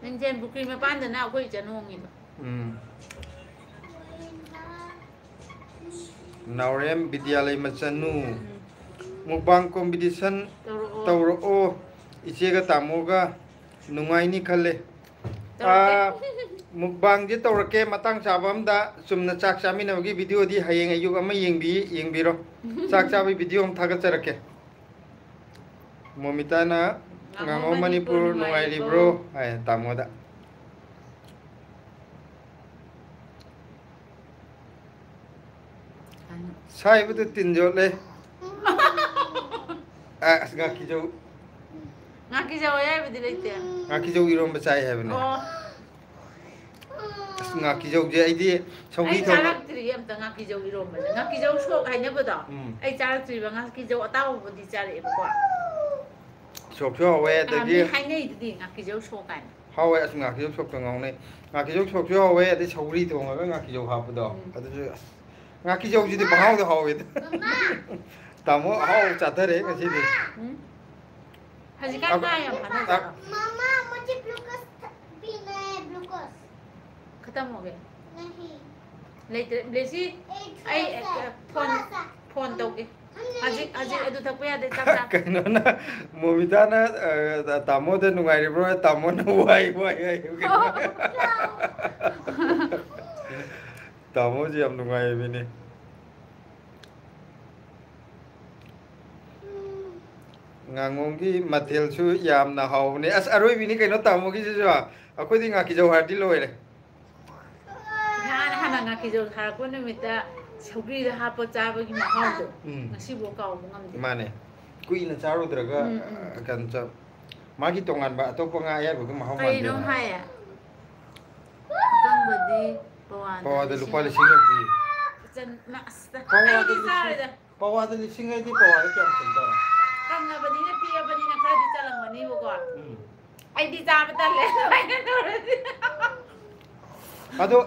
ꯏꯟꯊꯦꯝ ꯄꯨꯈ꯭ꯔꯤ ꯃꯄꯥꯟꯗꯅ ꯑꯩꯈꯣꯏ ꯏꯆꯟ ꯍꯣꯡꯉꯤꯕ ꯅꯥꯎꯔꯦꯝ ꯕꯤꯗ꯭ꯌꯥꯂꯩ ꯃꯆꯅꯨ ꯃꯨꯛꯕꯥꯡ ꯀꯣꯝꯄꯤꯇꯤꯁꯟ ꯇꯧꯔꯛꯑꯣ ꯏꯆꯦꯒ ꯇꯥꯃꯣꯒ ꯅꯨꯡꯉꯥꯏꯅꯤ ꯈꯜꯂꯦ ꯇꯧꯔꯛꯀꯦ ꯃꯨꯛꯕꯥꯡꯁꯦ ꯇꯧꯔꯛꯀꯦ ꯃꯇꯥꯡ ꯆꯥꯕ ꯑꯝꯗ ꯆꯨꯝꯅ ꯆꯥꯛ ꯆꯥꯃꯤꯟꯅꯕꯒꯤ ꯚꯤꯗꯤꯑꯣꯗꯤ ꯍꯌꯦꯡ ꯑꯌꯨꯛ ꯑꯃ ꯌꯦꯡꯕꯤꯔꯣ ꯆꯥꯛ ꯆꯥꯕꯒꯤ ꯚꯤꯗꯤꯑꯣ ꯑꯃ ꯊꯥꯒꯠꯆꯔꯛꯀꯦ ꯃꯣꯃꯤꯇꯥꯅ ꯉꯥꯉꯣꯝ ꯃꯅꯤꯄꯨꯔ ꯅꯨꯡꯉꯥꯏꯔꯤꯕ꯭ꯔꯣ ꯍꯥꯏ ꯇꯥꯃꯣꯗ ꯁꯥꯏꯕꯗꯨ ꯇꯤꯟ ꯌꯣꯠꯂꯦ ꯑꯁ ꯉꯥꯀꯤꯖꯧ ꯉꯥꯀꯤꯖꯧ ꯑꯌꯥꯏꯕꯗꯤ ꯂꯩꯇꯦ ꯉꯥꯀꯤꯖꯧ ꯏꯔꯣꯝꯕ ꯆꯥꯏ ꯍꯥꯏꯕꯅꯦ ꯑꯣ ꯑꯁ ꯉꯥꯀꯤꯖꯧꯁꯦ ꯑꯩꯗꯤ ꯁꯧꯒ꯭ꯔꯤ ꯑꯩ ꯊꯣꯡꯕ ꯆꯥꯔꯛꯇ꯭ꯔꯤ ꯑꯝꯇ ꯉꯥꯀꯤꯖꯧ ꯏꯔꯣꯝꯕꯁꯦ ꯉꯥꯀꯤꯖꯧ ꯁꯣꯛ ꯍꯥꯏꯅꯕꯗꯣ ꯑꯩ ꯆꯥꯔꯛꯇ꯭ꯔꯤꯕ ꯉꯥꯀꯤꯖꯧ ꯑꯇꯥꯎꯕꯕꯨꯗꯤ ꯆꯥꯔꯛꯑꯦꯕꯀꯣ ꯁꯣꯛꯁꯨ ꯍꯥꯎꯋꯦ ꯑꯗꯒꯤ ꯃꯤ ꯍꯥꯏꯅꯩꯗꯨꯗꯤ ꯉꯥꯀꯤꯖꯧ ꯁꯣꯛ ꯀꯥꯏꯅ ꯍꯥꯎꯋꯦ ꯑꯁ ꯉꯥꯀꯤꯖꯧ ꯁꯣꯛꯇ ꯉꯥꯎꯅꯩ ꯉꯥꯀꯤꯖꯧ ꯁꯣꯛꯁꯨ ꯍꯥꯎꯋꯦ ꯑꯗꯩ ꯁꯧꯒ꯭ꯔꯤ ꯊꯣꯡꯉꯒ ꯉꯥꯀꯤꯖꯧ ꯍꯥꯞꯄꯗꯣ ꯑꯗꯨꯁꯨ ꯑꯁ ꯉꯥꯀꯤꯖꯧꯁꯤꯗꯤ ꯃꯍꯥꯎꯗ ꯍꯥꯎꯋꯦꯗ ꯇꯥꯃꯣ ꯑꯍꯥꯎ ꯆꯥꯊꯔꯦ ꯉꯁꯤꯗꯤ ꯍꯧꯖꯤꯛꯀꯥꯟ ꯉꯥ ꯌꯥꯝ ꯐꯥꯅꯖꯥꯠꯂꯣ मम्मा मुझे ग्लूकोज पीना है ग्लूकोज खत्म हो गया नहीं लेते ब्लेसी आई फोन तौगे ꯍꯧꯖꯤꯛ ꯑꯗꯨ ꯊꯛꯄ ꯌꯥꯗꯦ ꯆꯥꯛ ꯆꯥ ꯀꯩꯅꯣꯅ ꯃꯣꯃꯤꯇꯥꯅ ꯇꯥꯃꯣꯗ ꯅꯨꯡꯉꯥꯏꯔꯤꯕ꯭ꯔꯣ ꯇꯥꯃꯣꯅ ꯋꯥꯏ ꯇꯥꯃꯣꯁꯤ ꯌꯥꯝ ꯅꯨꯡꯉꯥꯏꯕꯤꯅꯤ ꯉꯥꯉꯣꯝꯒꯤ ꯃꯊꯦꯜꯁꯨ ꯌꯥꯝꯅ ꯍꯥꯎꯕꯅꯦ ꯑꯁ ꯑꯔꯣꯏꯕꯤꯅꯤ ꯀꯩꯅꯣ ꯇꯥꯃꯣꯒꯤꯁꯤꯁꯨ ꯑꯩꯈꯣꯏꯗꯤ ꯉꯥꯀꯤꯖꯧ ꯍꯥꯏꯔꯗꯤ ꯂꯣꯏꯔꯦ ꯍꯥꯟꯅ ꯉꯥꯀꯤꯖꯧ ꯊꯥꯔꯛꯄ ꯅꯨꯃꯤꯠꯇ ꯁꯧꯒ꯭ꯔꯤꯗ ꯍꯥꯞꯄ ꯆꯥꯕꯒꯤ ꯃꯍꯥꯎꯗꯣ ꯉꯁꯤꯐꯥꯎ ꯀꯥꯎꯕ ꯉꯝꯗꯦ ꯃꯥꯅꯦ ꯀꯨꯏꯅ ꯆꯥꯔꯨꯗ꯭ꯔꯒ ꯀꯩꯅꯣ ꯃꯥꯒꯤ ꯇꯣꯉꯥꯟꯕ ꯑꯇꯣꯞꯄ ꯉꯥ ꯑꯌꯥꯏꯕꯒ ꯃꯍꯥꯎ ꯀꯩꯅꯣ ꯃꯥꯟꯗꯦꯅ ꯍꯥꯏꯌꯦ ꯑꯉꯧꯕꯗꯤ ꯄꯋꯥꯗ ꯂꯨꯄꯥ 1000 ꯄꯤ ꯄꯋꯥꯗ 1000 ꯍꯥꯏꯗꯤ ꯄꯋꯥꯗ ꯀꯌꯥꯝ ꯆꯟꯗꯣꯏꯅꯣ ꯀꯪꯉꯕꯅꯤꯅ ꯄꯤꯔꯕꯅꯤꯅ ꯈꯔꯗꯤ ꯆꯜꯂꯝꯒꯅꯤꯕꯀꯣ ꯑꯩꯗꯤ ꯆꯥꯕ ꯇꯜꯂꯦ ꯑꯗꯨꯃꯥꯏꯅ ꯇꯧꯔꯗꯤ ꯑꯗꯣ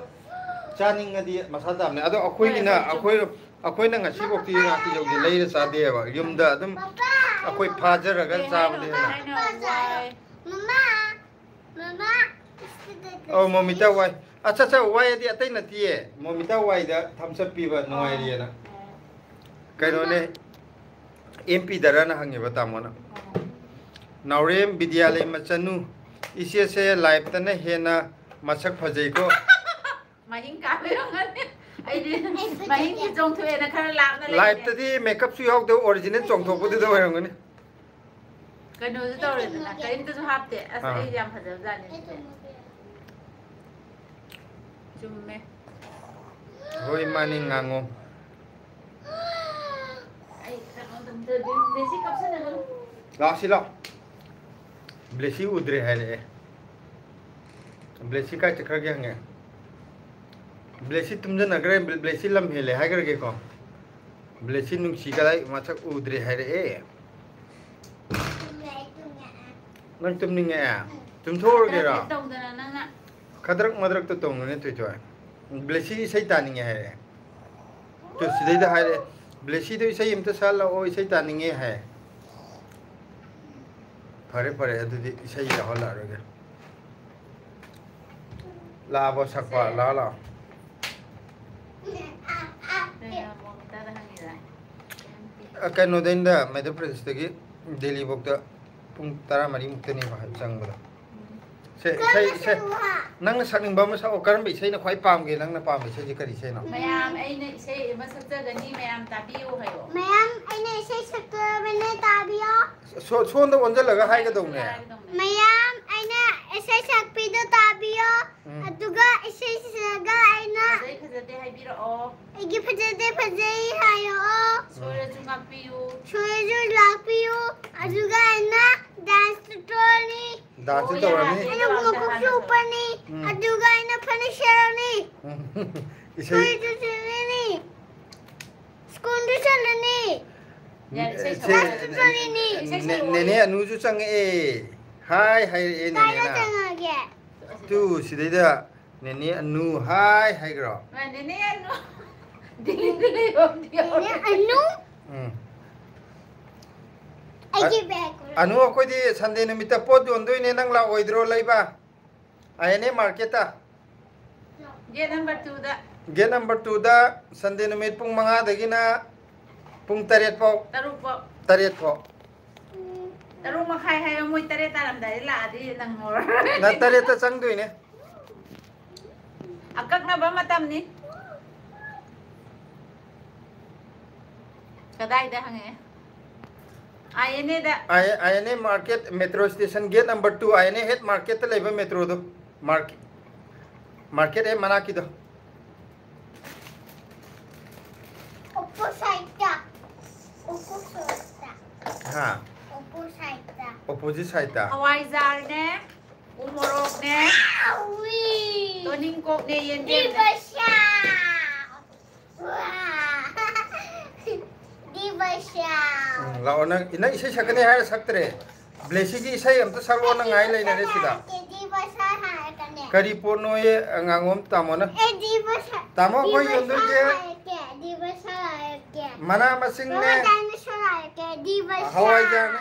ꯆꯥꯅꯤꯡꯉꯗꯤ ꯃꯁꯥ ꯇꯥꯕꯅꯦ ꯑꯗꯣ ꯑꯩꯈꯣꯏꯅ ꯉꯁꯤꯐꯥꯎꯗꯤ ꯉꯥꯀꯤꯖꯧꯁꯦ ꯂꯩꯔ ꯆꯥꯗꯦꯕ ꯌꯨꯝꯗ ꯑꯗꯨꯝ ꯑꯩꯈꯣꯏ ꯐꯥꯖꯔꯒ ꯆꯥꯕꯅꯦꯅ ꯑꯧ ꯃꯣꯃꯤꯇꯥ ꯋꯥꯏ ꯑꯠꯆꯥ ꯋꯥꯏꯗꯤ ꯑꯇꯩ ꯅꯠꯇꯤꯌꯦ ꯃꯣꯃꯤꯇꯥ ꯋꯥꯏꯗ ꯊꯝꯆꯠ ꯄꯤꯕ ꯅꯨꯡꯉꯥꯏꯔꯤꯌꯦꯅ ꯀꯩꯅꯣꯅꯦ MP ꯗꯔꯅ ꯍꯪꯉꯤꯕ ꯇꯥꯃꯣꯅ ꯅꯥꯎꯔꯦꯝ ꯕꯤꯗ꯭ꯌꯥꯂꯩ ꯃꯆꯅꯨ ꯏꯆꯦꯁꯦ ꯂꯥꯏꯐꯇꯅ ꯍꯦꯟꯅ ꯃꯁꯛ ꯐꯖꯩꯀꯣ ꯃꯍꯤꯡ ꯀꯥꯕꯤꯔꯝꯒꯅꯤ ꯑꯩꯗꯤ ꯃꯍꯤꯡꯁꯤ ꯆꯣꯡꯊꯣꯛꯑꯦꯅ ꯈꯔ ꯂꯥꯞꯅ ꯂꯩ ꯂꯥꯏꯐꯇꯗꯤ ꯃꯦꯀꯞꯁꯨ ꯌꯥꯎꯗꯦ ꯑꯣꯔꯤꯖꯤꯅꯦꯜ ꯆꯣꯡꯊꯣꯛꯄꯗꯨꯗ ꯑꯣꯏꯔꯝꯒꯅꯤ ꯀꯩꯅꯣꯁꯨ ꯇꯧꯔꯦꯗꯅ ꯀꯔꯤꯝꯇꯁꯨ ꯍꯥꯞꯇꯦ ꯑꯁ ꯑꯩꯗꯤ ꯌꯥꯝ ꯐꯖꯕꯖꯥꯠꯅꯤ ꯆꯨꯝꯃꯦ ꯍꯣꯏ ꯃꯥꯅꯤ ꯉꯥꯡꯉꯣ ꯑꯩ ꯀꯩꯅꯣꯗ ꯕꯦꯁꯤ ꯀꯞꯁꯟꯅꯒꯅꯨ ꯂꯥꯛꯁꯤ ꯂꯥꯛ ꯕ꯭ꯂꯦꯁꯤ ꯎꯗ꯭ꯔꯦ ꯍꯥꯏꯔꯛꯑꯦ ꯕ꯭ꯂꯦꯁꯤ ꯀꯥꯏ ꯆꯠꯈ꯭ꯔꯒꯦ ꯍꯪꯉꯦ ꯕ꯭ꯂꯦꯁꯤ ꯇꯨꯝꯖꯟꯅꯈ꯭ꯔꯦ ꯕ꯭ꯂꯦꯁꯤ ꯂꯝ ꯍꯦꯜꯂꯦ ꯍꯥꯏꯈ꯭ꯔꯒꯦꯀꯣ ꯕ꯭ꯂꯦꯁꯤ ꯅꯨꯡꯁꯤ ꯀꯗꯥꯏ ꯃꯁꯛ ꯎꯗ꯭ꯔꯦ ꯍꯥꯏꯔꯛꯑꯦ ꯅꯪ ꯇꯨꯝꯅꯤꯡꯉꯛꯑꯦ ꯇꯨꯝꯊꯣꯛꯎꯔꯒꯦꯔꯣ ꯇꯧꯗꯅ ꯅꯪꯅ ꯈꯗ꯭ꯔꯛ ꯃꯗ꯭ꯔꯛꯇ ꯇꯧꯅꯨꯅꯦ ꯊꯣꯏꯊꯣꯏ ꯕ꯭ꯂꯦꯁꯤ ꯏꯁꯩ ꯇꯥꯅꯤꯡꯉꯦ ꯍꯥꯏꯔꯛꯑꯦ ꯇꯨ ꯁꯤꯗꯩꯗ ꯍꯥꯏꯔꯛꯑꯦ ꯕ꯭ꯂꯦꯁꯤꯗꯣ ꯏꯁꯩ ꯑꯝꯇ ꯁꯛꯍꯜꯂꯛꯑꯣ ꯏꯁꯩ ꯇꯥꯅꯤꯡꯉꯦ ꯍꯥꯏ ꯐꯔꯦ ꯐꯔꯦ ꯑꯗꯨꯗꯤ ꯏꯁꯩ ꯌꯥꯎꯍꯜꯂꯛꯑꯔꯣꯏꯒꯦ ꯂꯥꯛꯑꯕꯣ ꯁꯛꯄ ꯂꯥꯛꯑꯣ ꯂꯥꯛꯑꯣ ꯀꯩꯅꯣꯗꯩꯅ ꯃꯩꯙ꯭ꯌ ꯄ꯭ꯔꯗꯦꯁꯇꯒꯤ ꯗꯦꯜꯂꯤꯐꯥꯎꯇ ꯄꯨꯡ 14ꯃꯨꯛꯇꯅꯦꯕ ꯆꯪꯕꯗꯣ ꯏꯁꯩ ꯅꯪꯅ ꯁꯛꯅꯤꯡꯕ ꯑꯃ ꯁꯛꯑꯣ ꯀꯔꯝꯕ ꯏꯁꯩꯅ ꯈ꯭ꯋꯥꯏ ꯄꯥꯝꯒꯦ ꯅꯪꯅ ꯄꯥꯝꯕ ꯏꯁꯩꯁꯦ ꯀꯔꯤ ꯏꯁꯩꯅꯣ ꯃꯌꯥꯝ ꯑꯩꯅ ꯏꯁꯩ ꯑꯃ ꯁꯛꯆꯒꯅꯤ ꯃꯌꯥꯝ ꯇꯥꯕꯤꯌꯨ ꯍꯥꯏꯌꯣ ꯃꯌꯥꯝ ꯑꯩꯅ ꯏꯁꯩ ꯁꯛꯇꯣꯔꯕꯅꯦ ꯇꯥꯕꯤꯌꯣ ꯁꯣꯟꯗ ꯑꯣꯟꯁꯤꯜꯂꯒ ꯍꯥꯏꯒꯗꯧꯅꯦ ꯃꯌꯥꯝ ꯑꯩꯅ ꯏꯁꯩ ꯁꯛꯄꯤꯗꯣ ꯇꯥꯕꯤꯌꯣ ꯑꯗꯨꯒ ꯏꯁꯩ ꯁꯛꯑꯒ ꯑꯩꯅ ꯐꯖꯩ ꯐꯖꯗꯦ ꯍꯥꯏꯕꯤꯔꯛꯑꯣ ꯑꯩꯒꯤ ꯐꯖꯗꯦ ꯐꯖꯩ ꯍꯥꯏꯔꯛꯑꯣ ꯁꯣꯏꯔꯁꯨ ꯉꯥꯛꯄꯤꯌꯨ ꯁꯣꯏꯔꯁꯨ ꯂꯥꯛꯄꯤꯌꯨ ꯑꯗꯨꯒ ꯑꯩꯅ ꯗꯥꯟꯁ ꯇꯧꯔꯅꯤ ꯗꯥꯟꯁ ꯇꯧꯔꯅꯤ ꯑꯩꯅ ꯃꯀꯣꯛꯁꯨ ꯎꯞꯄꯅꯤ ꯑꯗꯨꯒ ꯑꯩꯅ ꯐꯅꯦꯛ ꯁꯦꯠꯂꯅꯤ ꯁ꯭ꯀꯨꯜꯁꯨ ꯆꯠꯂꯅꯤ ꯁ꯭ꯀꯨꯜꯁꯨ ꯆꯠꯂꯅꯤ ꯅꯦꯅꯦ ꯑꯅꯨꯁꯨ ꯆꯪꯉꯛꯑꯦ ꯍꯥꯏ ꯍꯥꯏꯔꯛꯑꯦ ꯀꯥꯏꯗ ꯅꯦꯅꯦꯅ ꯆꯪꯉꯒꯦ ꯇꯨ ꯁꯤꯗꯩꯗ ꯅꯦꯅꯦ ꯑꯅꯨ ꯍꯥꯏ ꯍꯥꯏꯈ꯭ꯔꯣ ꯅꯦꯅꯦ ꯑꯅꯨ ꯗꯤꯜꯂꯤꯗ ꯂꯩꯕ ꯅꯦꯅꯦ ꯑꯅꯨ ꯑꯩꯒꯤ ꯕꯦꯛ ꯑꯅꯨ ꯑꯩꯈꯣꯏꯗꯤ ꯁꯟꯗꯦ ꯅꯨꯃꯤꯠꯇ ꯄꯣꯠ ꯌꯣꯟꯗꯣꯏꯅꯦ ꯅꯪ ꯂꯥꯛꯑꯣꯏꯗ꯭ꯔꯣ ꯂꯩꯕ INA ꯃꯥꯔꯀꯦꯠꯇ ꯒꯦꯠ ꯅꯝꯕꯔ 2ꯗ ꯒꯦꯠ ꯅꯝꯕꯔ 2ꯗ ꯁꯟꯗꯦ ꯅꯨꯃꯤꯠ ꯄꯨꯡ 5ꯗꯒꯤꯅ ꯄꯨꯡ 7 ꯐꯥꯎ 3 ꯐꯥꯎ 3:30 ꯍꯥꯏꯌꯣ ꯃꯣꯏ 7 ꯇꯥꯔꯝꯗꯥꯏꯗ ꯂꯥꯛꯑꯗꯤ ꯅꯪꯉꯔꯣꯏ ꯅ 7ꯗ ꯆꯪꯗꯣꯏꯅꯦ ꯑꯀꯛꯅꯕ ꯃꯇꯝꯅꯤ ꯀꯗꯥꯏꯗ ꯍꯪꯉꯛꯑꯦ INA market metro station gate number 2 INA head market लेबा मेट्रो दो मार्केट है मना की दो हाँ ऑपोजिट साइड ता हवाईजार ने उमरोक ने तोनिंग कोक ने येंजे लाओ ना इना इसे सकने है सकते ब्लेसी की इसे हम तो सर्वो ना गाय लेने रे सीधा करी पोनो ये अंगांगोम तामो ना तामो कोई योंदो के मना मसिंग ने हवाई जहाज ने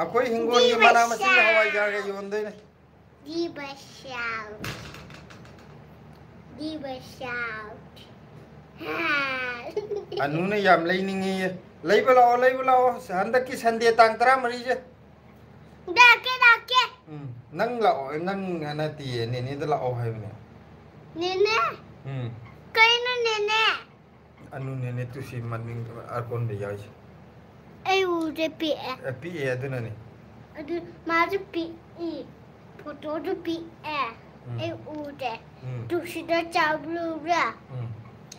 अकोई हिंगोन की मना मसिंग हवाई जहाज के योंदो ने अनु ने याम लेनिंगी लेबा लाओ हंदक की संडे तांग 13 जे डाके नंग लाओ नंग नती नेने द लाओ हाइबने नेने कइनो नेने अनु नेने तुसी मनिंग अरकोन दे याइस ए उजे पी ए अदुनने अदु माजु पी ई फोटो दु पी ए उजे तुसी द चाबलुरा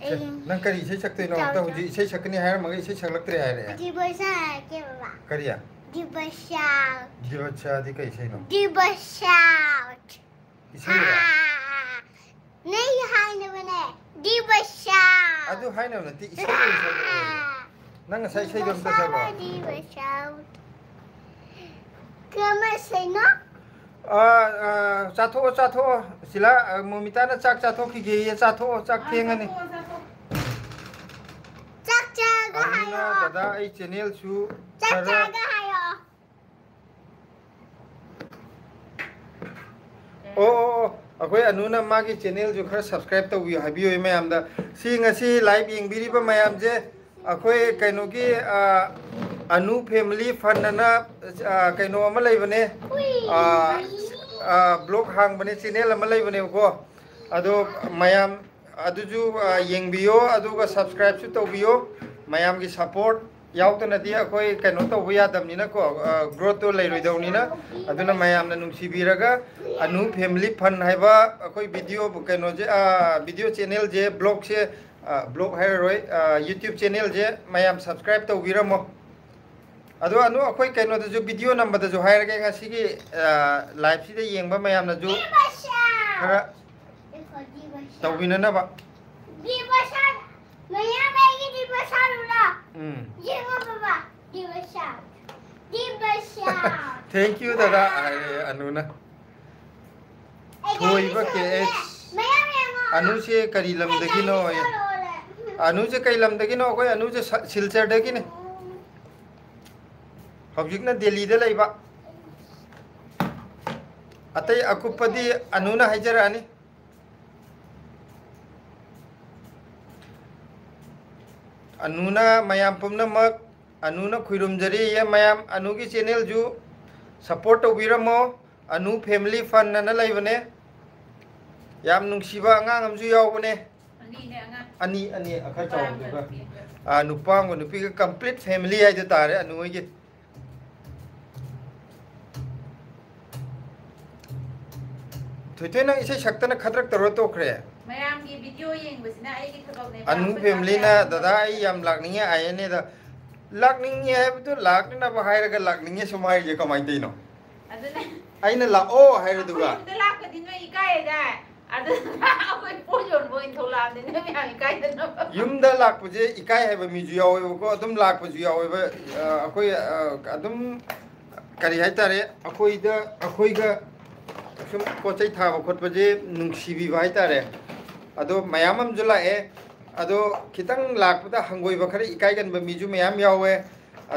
नंग करी इसे सकते नो तो जी इसे सकने है मगे इसे सकलक्तरे है रे दिवसा के बाबा करिया दिवसा दिवसा दी कैसे नो दिवसा इसे नहीं हाय ने बने दिवसा अदु हाय ना नती इसे नंग साइ साइ दम तसबा दिवसा कमे से ना चाथो चाथो सिला मोमिता ना चाक चाथो की गे ये चाथो चाक थेंगने चाक चाक अरुणा दादा आई चैनल सु चाक चाक हायो ओ अखोई अनुना मागी चैनल जो खर सब्सक्राइब तौबियो हाबियो मैम दा सी ngasi लाइव यंगबिरिबा मैम जे अखोई कैनो की अनु फैमिली फन ना कैनो अमा लैबने ब्लॉग हांग बने चैनल अमा लैबने को अदो मैम अदुजु यंगबियो अदुगा सब्सक्राइब सु तौबियो मैम की सपोर्ट याउतनदी अखोई कैनो तौबो यादमनिना को ग्रोथ तो लैरोइदौनिना अदुना मैमना नुंसीबिरगा अनु फैमिली फन हाइबा अखोई वीडियो कैनो जे वीडियो चैनल जे ब्लॉग से ब्लॉग हाइरोय यूट्यूब चैनल जे मैम सब्सक्राइब तौबिरमो अदो अनु अखोई कैनो दजु वीडियो नंबर दजु हाइरगे ngasi लाइव सिदे येंगबा मैमना जु खरा तौबिननाबा दिवसा मैया बेगी दिवसा रुला ये वो बाबा दिवसा थैंक यू दादा अनुना थोइबा के अनु से करी लमदगी नो अनु से कई लमदगी नो कोई अनु से सिलचर दगी ने हौजिकना दिल्ली दे लैबा अतै अकुपदी अनुना हाइजरानी अनुना मयाम पुमनमक अनुना खुरुमजरी ये मयाम अनु की चैनल जु सपोर्ट तौबिरमो अनु फैमिली फन ना लैबने याम नुंसीबा अंगांग अमजु यावबने अनि अनि अखर चावदुगा नुपांग नुपी का कंप्लीट फैमिली है जे तारे अनु के थोइथे ना इसे शक्तन खतरक तरो तोखरे मैम की वीडियो येंबसिना आइगी थबकने अनु फैमिली ना दादा आई याम लाकनिंगे आयने दा लाकनिंगे है तो लाकना बहायरगा लाकनिंगे समाय जे कमाई देनो अदने आइना लाओ हायरदुगा तो लाकदी नो इकाय दा अदना अखोई पोजोन बोइन थोलादे ने म्याम इकाय दनो युमदा लाकपजे इकाय है मिजु यावेबको अदुम लाकपजु यावेबा अखोई अदुम करी हाइतारे अखोइदा अखोइगा सुम पोचै थाबा खोटपजे नुंसीबी हाइतारे अदो मयाम अमजु लाए अदो खितंग लाकपदा हंगोइबा खरे इकायगनबा मिजु मयाम यावे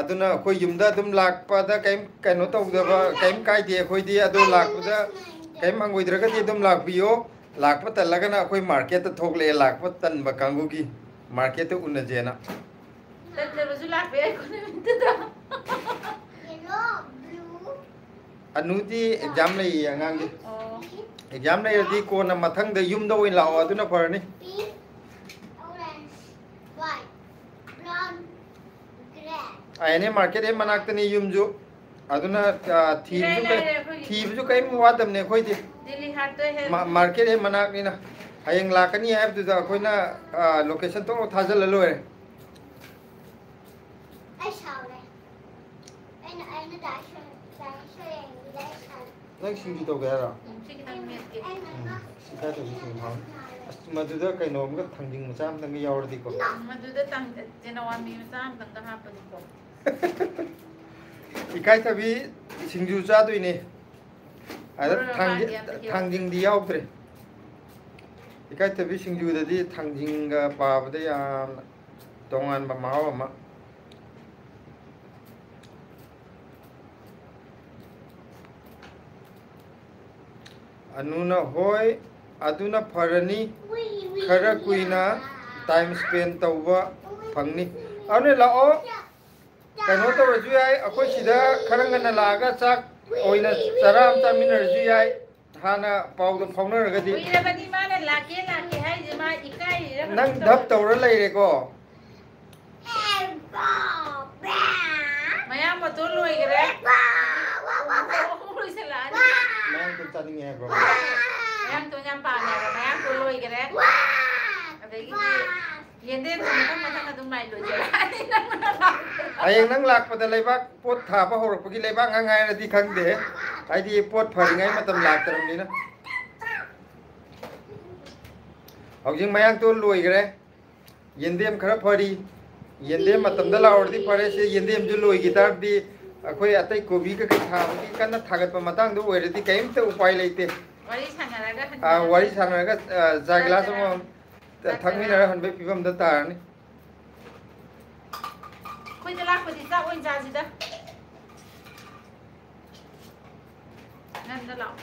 अदुना अखोई युमदा अदुम लाकपदा कैम कैनो तौदबा कैम कायदे अखोइदि अदो लाकपदा कैम हंगोइद्रगदि अदुम लाकबियो लाकपा तलगना अखोई मार्केट थोकले लाकपा तनबा कांगुगी मार्केट उन्नजेना तनबजु लाकबे कोने मितदा येलो ब्लू अनुदी एग्जाम ले अंगांगी एग्जाम ले रदी कोना मथंग द युम द ओइन लाओ अदुना फरनी pink orange white brown grey आयने मार्केट ए मनाक्तनी युमजु अदुना थीबजु कैम वादमने खोइदि दिल्ली हाट तो है मार्केट ए मनाकनिना हयेंग लाकनी हैबदुदा अखोइना लोकेशन तो थाजल लोरे आई शावरे एन दाशो नंग सिंगी तो गया सिंगी तंग मेट के सिका तो सिंग हां मदुदा कैनोमगा थंजिंग मचाम तंग यावरदि को मदुदा तंग जेनवा मी मचाम तंग हापनि को इकाय तबी सिंजु चादुइने अदर थांजिंग दि यावद्रे इकाय तबी सिंजु ददि थांजिंगा पाबदे याम तोंगान बा मावमा अनुना होय अदुना फरनी खरा कुइना टाइम स्पेंड तौबा फंगनी अने लाओ कैनो तो रजु याय अखोई सिदा खरंगना लागा चाक ओइना चराम चामिनरजु याय हाना पाउद फाउनरगदि उइरबनी माने लाके लाके हाय जेमा इकाय नंग धप तौर लैरेको मयाम बतो लोइगरे मैंग तो चानिंग है ब्रो मयाम तो न्याम पाने मयाम तो लोइगरे अदगी येंदे तुमका मथा अदुम माइ लोइगरे हयेंग नंग लाकपदा लेबाक पोत थाबा होरपगी लेबाक ngangai रदि खंगदे हाइदि पोत फरिङै मतम लाकतरमनिना हौजिंग मयांग तो लोइग्रे येंदेम खरा फरी येंदेम मतमदा लावरदी फरे से येंदेम जो लोइगी तारदी अखोई अतै कोबी का थाबगी कन्ना थागतप मतांग दो ओइरदी कैमते उपाय लेते वारी सानरगा जा गिलास म थंगमिनरा हनबे पिबम द तारनी कोई लापदी चा ओइन जाजिदा नंदा लाओ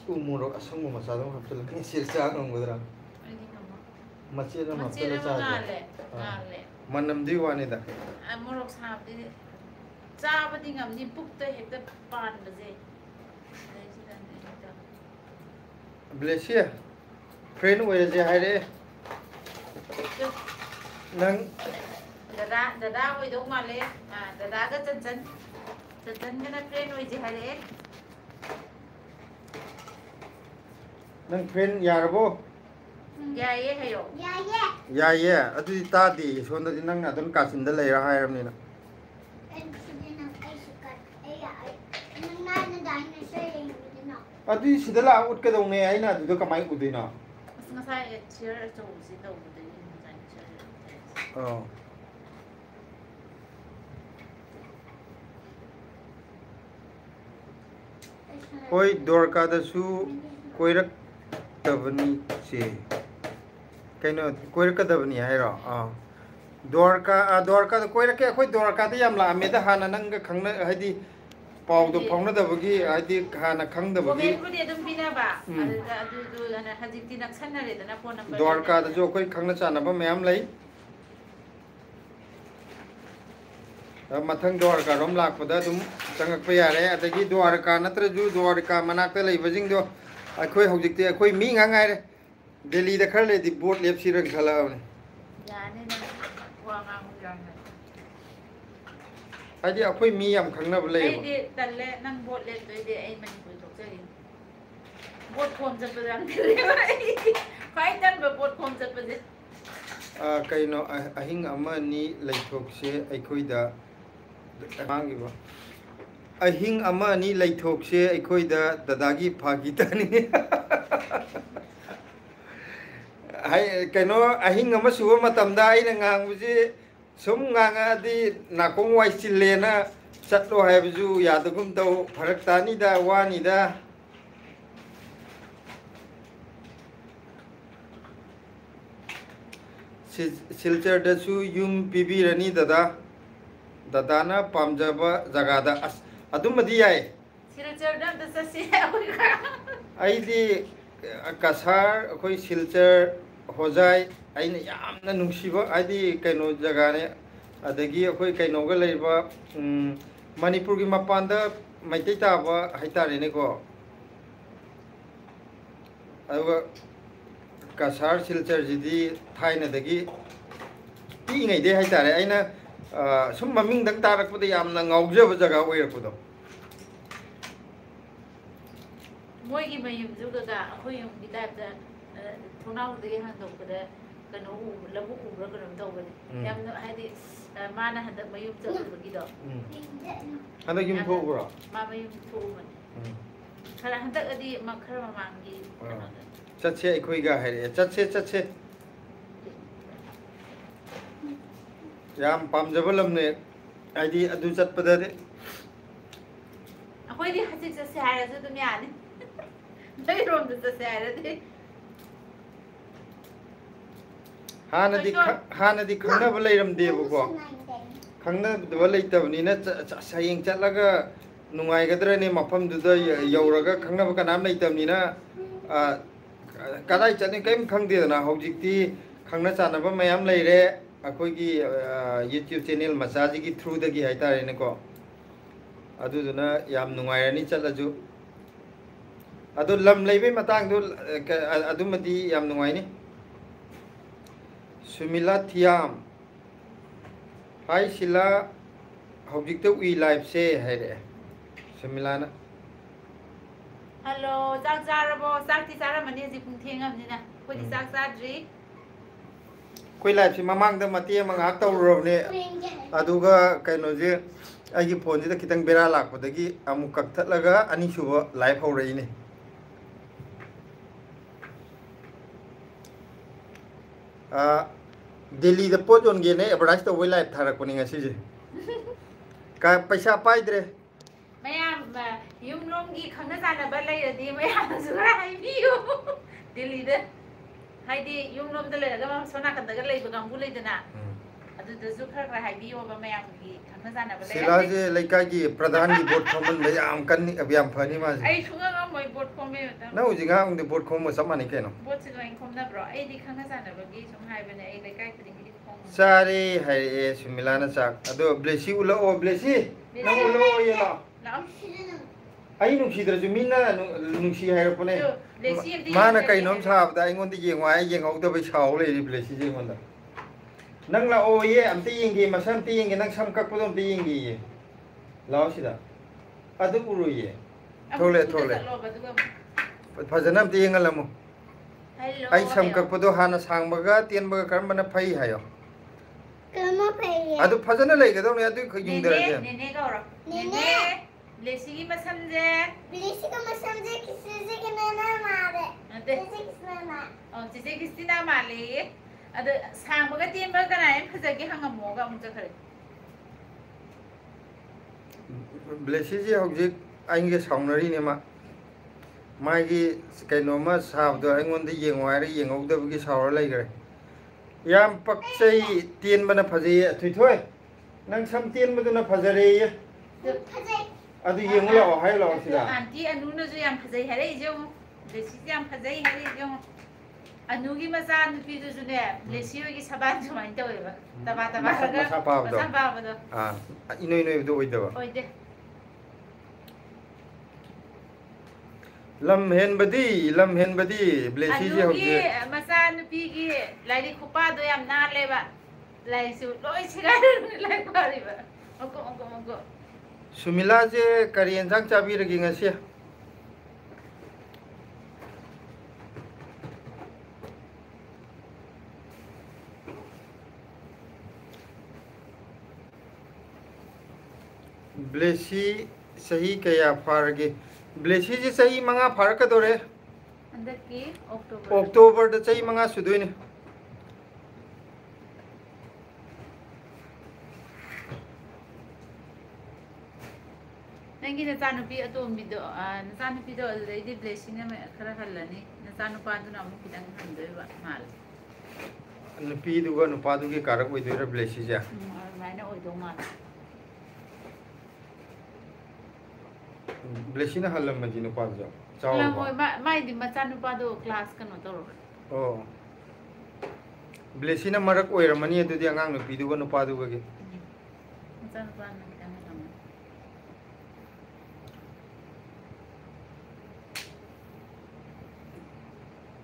umuro asung mo masado hapsel kin silsa ng gudra masira ma pala sa manam di wani da morok sap di cha ba di ngam ni puk te hekta pan ba je Blessia friend we je haire nang dada oi dok ma le dada ga chan chan ga na friend oi je haire nang friend yarabo ya ye hayo ya ye adu ta di sonda di nang adon kasin da leira hairam ni na adu sidala ut ka dong ne ai na du ka mai udai na ngasai chair to si to udai ni oh koi dorka da su koirak tabani se kaino koirak kadabani hai ro dorka da koirak ke khoi dorka da yam la me da hana nang ga khangna haidi pau do phongna da bagi haidi hana khang da bagi ko de dum pina ba adu ana hajik ti nak sanna re da na phone number dorka da jo koi khangna chana ba mayam lai mathang dorka rom lak pada dum changak pa yare adagi dorka natra ju dorka manak ta lei bajing do akhoi hojik te akhoi mi nga ngai re delhi da khar le di boat lep sirang khala ne ya ne na wa nga mu yang adi akhoi mi yam khangna ba lei ai de talle nang boat le doi de ai man ko tok jari boat khom jat ba dang de kai tan ba boat khom jat ba de kaino ahing ama ni leithok se akhoi da mangi ba ahing ama ni leithok se akhoi da dadagi phagi tani hai kaino ahing ama suwa matamda aina ngang buji sum ngang adi nakong wai chilena chatlo hai buju yadagum tau pharak tani da wani da silchar da su yum pibirani dada dadana pamjaba jagada adumadi yai silchar da sa si ai aidi kasar koi silchar hojai aina yamna nungsiba aidi kaino jaga ne adagi koi kaino ga leiba manipur gi mapanda maitai ta ba haitare ne ko aduga kasar silchar jidi thaina dagi pi ngai de haitare aina sum maming dang tarak pada yamna ngaujaba jaga oirakpudo moi gi mayum ju ga akhoi yum gi type da thonau de han dok da kano labu ku ra kano dok ba yam no haidi mana handa mayum ju ba gi do handa yum tho bro ma mayum tho ba khara handa adi ma khara ma mang gi chatse akhoi ga haire chatse yam pamjaba lamne aidi adu chatpada de akhoi di hajik sa se hara ju dum ya ne dai rom da sa se hara de hanadi khangna ba leiram de bu khangna ba leitabni na sayeng chatlaga nungai gadra ne mafam du da yauraga khangna ba kanam leitabni na kadai chatni kaim khangde na hojikti khangna chana ba mayam leire akhoi gi youtube channel masaji gi through da gi haitare ne ko adu duna yam nungai rani chatlaju adu lam leibe matang du adu mati yam nungai ni sumila thiam hai sila hojik to wi live se haire sumila na hello chak jarabo chak ti charamani ji pung thengam ni na ko di chak chadri कोई life से ममांग the मते मंगा तौरबने अदुगा कइनोजे आइगी phone से खितंग बेरा लाकपदगी अमु कक्थलगा अनि सुबो life हौरइने Delhi the pot ओनगे ने advertise तो वे life थारकपनि ngasi का पैसा पाइद्रे मैम युमलोंगी खंगना जानबा लेरदि मैम सुरा हाइबियो दिल्ली दे हाइदि युमलोम द लेरगा सोना खंदगा लेबा गांगु लेदना अदुदसु खरा हाइबियो बा मैम की खंगना जानबा ले सिला जे लइका की प्रधान की वोट खोमन बे याम कन्नी अबियाम फनी मा आई सुगा गा मोय वोट खोमे त ना उजिगा उंदे वोट खोम समाने केनो वोट से लोइन खोमना ब्रो आई दि खंगना जानबा गी सुम हाइबने आई लेकाय खदिंगी खोम सारे है ए सुमिलाना चाक अदो ब्लेसी उलो ओ ब्लेसी नंग उलो ये ला आई नुसीद्रजु मिना नुसी हायरपने माना कइनोम साबदा आइगोंदि येंगवाय येंगौदबे साव लेरि ब्लेसी जेंगोंदा नंग ला ओ ये अमते येंगे मसम ते येंगे नंग सम ककपदो अमते येंगे ये लाओ सिदा अदु उरु ये थोले थोले फजना अमते येंगलमु आई सम ककपदो हाना सांगबगा तेनबगा करमना फई हायो करमा फई अदु फजना लेगदोने अदु खयुंदरजे नेने गौरव नेने ब्लेसी की मसम जे ब्लेसी का मसम जे किसी से के ना मारे अते किसना ना ओ जिसे किसना माले अद सांबगा तेनबगा कनाय फजगे हंगमोगा उनजा खरे ब्लेसी जी हौजिक आइंगे साउनरी ने मागी कइनोमा साबदो आइंगोंदे येंगवाय रे येंगौदबगी सावर लेगरे याम पक्सई तेनबना फजई थुइथोय नंग सम तेनबदुना फजरे ये फजे अदु येंगु लाओ हाय लाओ सिदा आंटी अनुनजु याम फजई हरे जो ब्लेसी याम फजई हरे जो अनुगी मचा नुपीदुजुने ब्लेसी होगी सबान जुमाइन तवेबा तबा तबा रगा मसा पाबदो हां इनोय इनोय दो ओइदबा ओइदे लम हेनबदी ब्लेसी जे होगे मचा नुपी की लाइरी खुपा दो याम ना लेबा लाइसु लोय सिगार लाइ पारिबा ओको सुमिला जे करी एंजांग चाबीरगी ngasi ब्लेसी सही कया फारगे ब्लेसी जी सही मंगा फारक दोरे अंदर की अक्टूबर द सही मंगा सुदोइने नंगी नचानुपी अतोमबिदो नचानुपीदो अदुदैदि ब्लेसिंग ने खरा हल्लनी नचानुपादुना अमु खिदंग हंदोइबा माल नुपी दुगा नुपादुगे कारक ओइदोइरा ब्लेसी जा माने ओइदो माल ब्लेसी ना हल्लम मजी नुपादो चाव मोय माइदि मचानुपादो क्लास कनो तोरो ओ ब्लेसी ना मरक ओइरमनी अदुदि अंगांग नुपी दुगा नुपादुगे मचानुपादो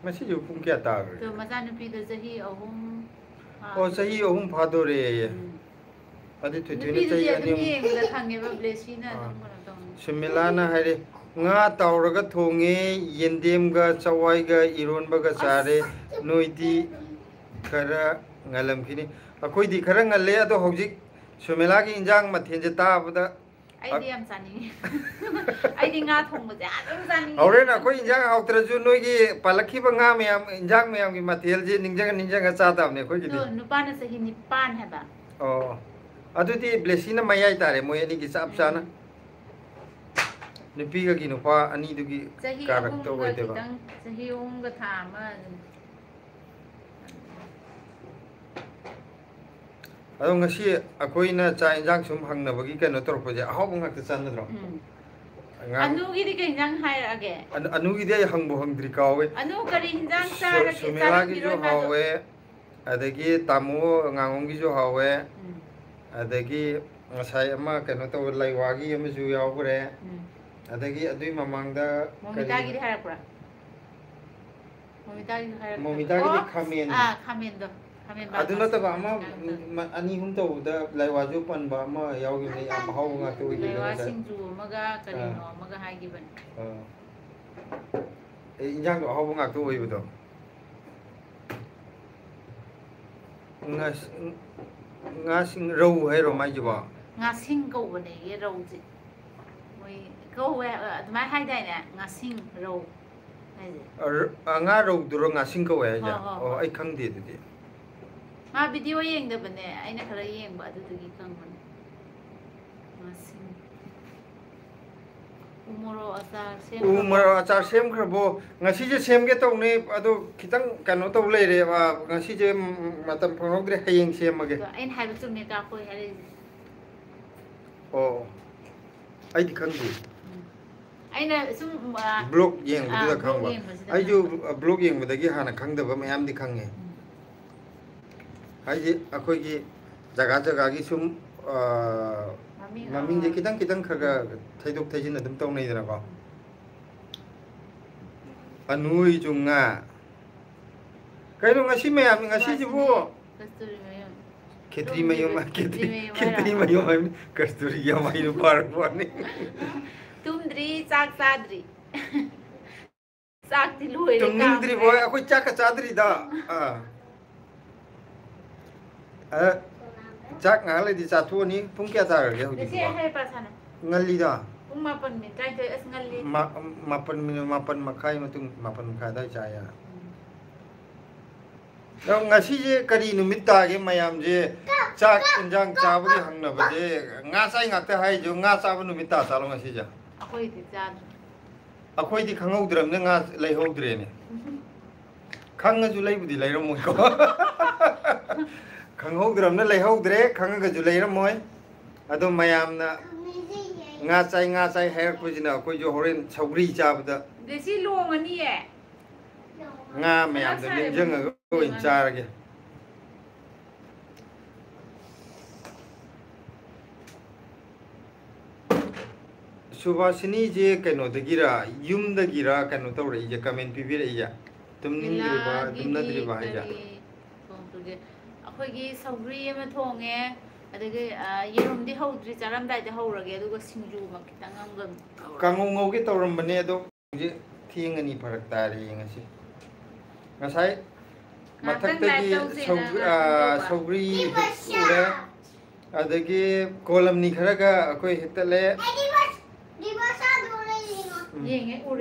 मसी जो पुंग क्या तागरे तो मचानुपीदो सही अहुम ओ सही अहुम फादोरे ये अदि थुथुने सही अनिम येंगदा खांगेबा ब्लेसीना सुमिलाना हारे nga tawraga thonge yendemga chawaiga ironbaga chare noidi khara ngalam khini akoi di khara ngalle ado hojik sumela gi injang mathenje tabada ai am chani ai di nga thongba ja am chani aure na koi injang autraju noi gi palakhi ba nga me am injang me am gi mathel je ninjang cha tab ne koi gi no nupa na sahi nipan haba oh adudi blessina mayai tare moy ani gi chap chana nupi ga gi nupa ani du gi karak to wai de ba sahi um ga thama ado ngasi akoi na cha injang sum hangna bagi kano tor po ja haw bang ta chan dro anu gi di ke injang hai age anu gi de hang bo hang dri kawe anu kari injang sa ra ke sumela gi jo hawe adagi tamu ngangong gi jo hawe adagi ngasai ama kano to lai wa gi am ju yaw gre adagi adui mamangda momita gi hai pura momita gi khamen khamen do aduna ta ba ma ani hum to da lai wa ju pan ba ma yaw gi ne am haw nga to gi lai wa singju maga kari no maga hai gi ban injang do haw nga to oi bu do ngasing rau hay rồi mai juba ngasing câu bên này rau gì mày câu về mai hai đây nè ngasing rau này gì nga rau duro ngasing câu vậy chứ ai khăng đi đi mà video yên được bên này anh nó khởi yên bảo được cái khăng bên ngasing umuro achar sem khrabo ngasi je sem ge tong ne ado khitang kano to le re wa ngasi je matam phang dre hayeng sem age anh hai bữa chung ne ka khoi hai oh ai di khang di anh là sum blog yeng bu da khang ba ai ju blog yeng bu da gi hana khang da ba mayam di khang nge ai ji akhoi gi jaga gi sum maming je kitang khaga thaidok thaijin adum tong nei dana ko anui junga kai no ngasi mayam ngasi ji bu ketri mayum kasturi ya mai no par ni tumdri chak sadri chak ti lui tum nindri boy akoi chak ka chadri da Jack ngah lagi di satu ni, pun kia tar dia hujan. Jadi apa sana? Ngali dah. Pun mapan min, try to es ngali. Mapan makai matung mapan makai dah caya. Kalau ngasi je kari numit dah ke mayam je, Jack injang cabu di hang nak je, ngasai ngak teh hai jo ngasai pun numit dah salam ngasi je. Aku itu jan. Aku itu khangau drum ni ngas lay hau dre ni. Khang ngaju lay budi lay ramai ko. Khangau drum na lay hau dre, khang ngaju lay ramai. Ado mayam na ngasai hair ko jina ko jo horen sauri cabu dah. Desi luang ni eh. Nga mayam da minjang ko in char ge. Subhasini je kano da gira yum da gira kano tawre je comment pibir iya tum ni ba tum na dri ba ja akhoi sauri ama thonge adage yerum di haudri charam dai da haurage aduga singju ma kitang amgam kangau ngau ge tawram bane ado je thiengani pharak tari ngasi ngasai mathak tagi sauri ure adage kolam ni kharaga akoi hetale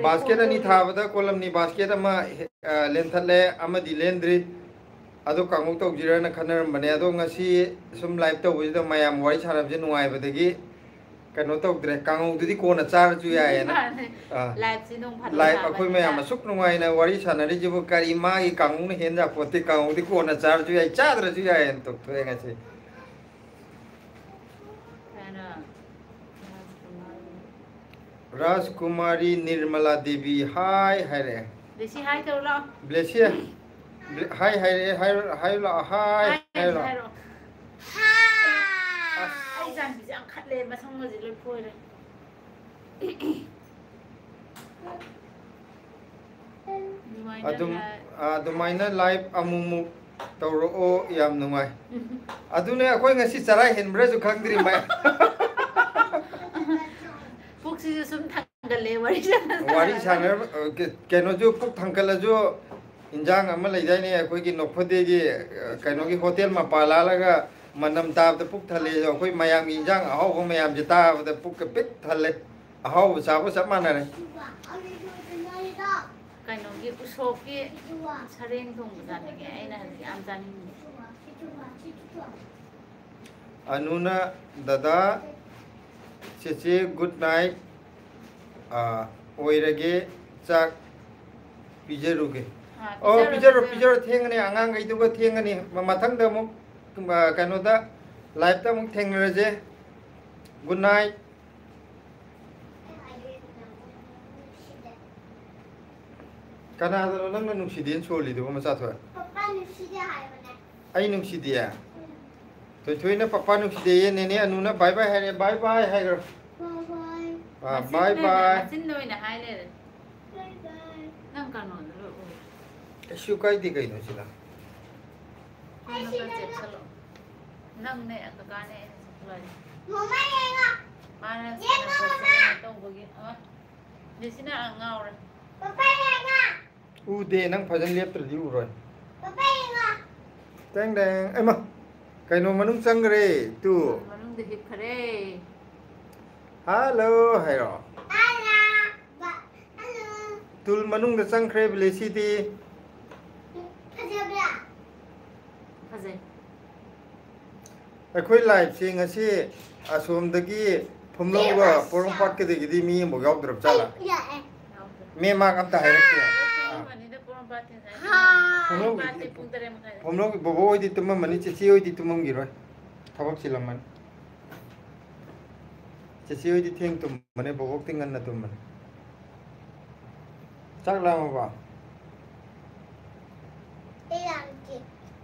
basket ani thabada kolam ni basket ama lenthale amadi lendri ado kanguk tok jira na khanar bane ado ngasi sum live to bujida mayam wari charab je nuai badagi kano tok dre kanguk dudi kona char ju ya na live si nong phat live akoi mayam asuk nuai na wari sanari jibu kari ma gi kanguk ni henja pote kanguk di kona char ju ya chadra ju ya en tok to ngasi Rajkumari Nirmala Devi hi re. Blessy hi to lo. Blessy hi lo hi lo. Ai jan bi jang khat le ma song ma ji loi phoi le. Adumaina live amumu tawro o yam nungai. Adune akoi ngasi charai henbra ju khangdri mai. Puksi sum thangale wari sanar keno jo puk thangkala jo injang ama leidai ne akoi gi nokphode gi keno gi hotel ma pala laga manam tab ta puk thale jo akoi mayam gi injang aho go mayam jita ta puk ke pit thale aho sa ko sap mana ne keno gi usop gi sareng thong da ne ge aina am jan anuna dada Cece good night oirage chak pijaruge oh pijar thengani angang gai tu thengani mathang da muk kano da live ta muk thengraje good night kana da nang na nungsidin soli du ma sa thwa papa nungside hai bane ai nungsidia Tuh na papa nungside ne anuna bye bye hai bye bye hai gar bye bye sin noi na hai le nang ka no lo shu kai di kai no sila nang ne ka ka ne mama yenga mana to bogi de sina ngau re papa yenga u de nang phajan lep tra di u roi papa yenga Teng deng. Emma. Kaino manung sangre tu. Manung de hip khare. Hello, hayo. Hello. Hello. Tul manung da sangre blesi ti. Fazabla. Fazai. Akhoi live sing asi asom dagi phumlo ga porong pat ke degi di mi mo yaw drap chala. Ya. Me ma kam ta hai rakya. Mani da puram patin sai. Ha. Phumlo Pati pung tare makai. phumlo bobo oi di tumam mani chichi oi di tumam giroi. Thabak silaman. Chichi oi di theng tum mane bobo tingan na tum mane. Chak lam ba. Ilanki.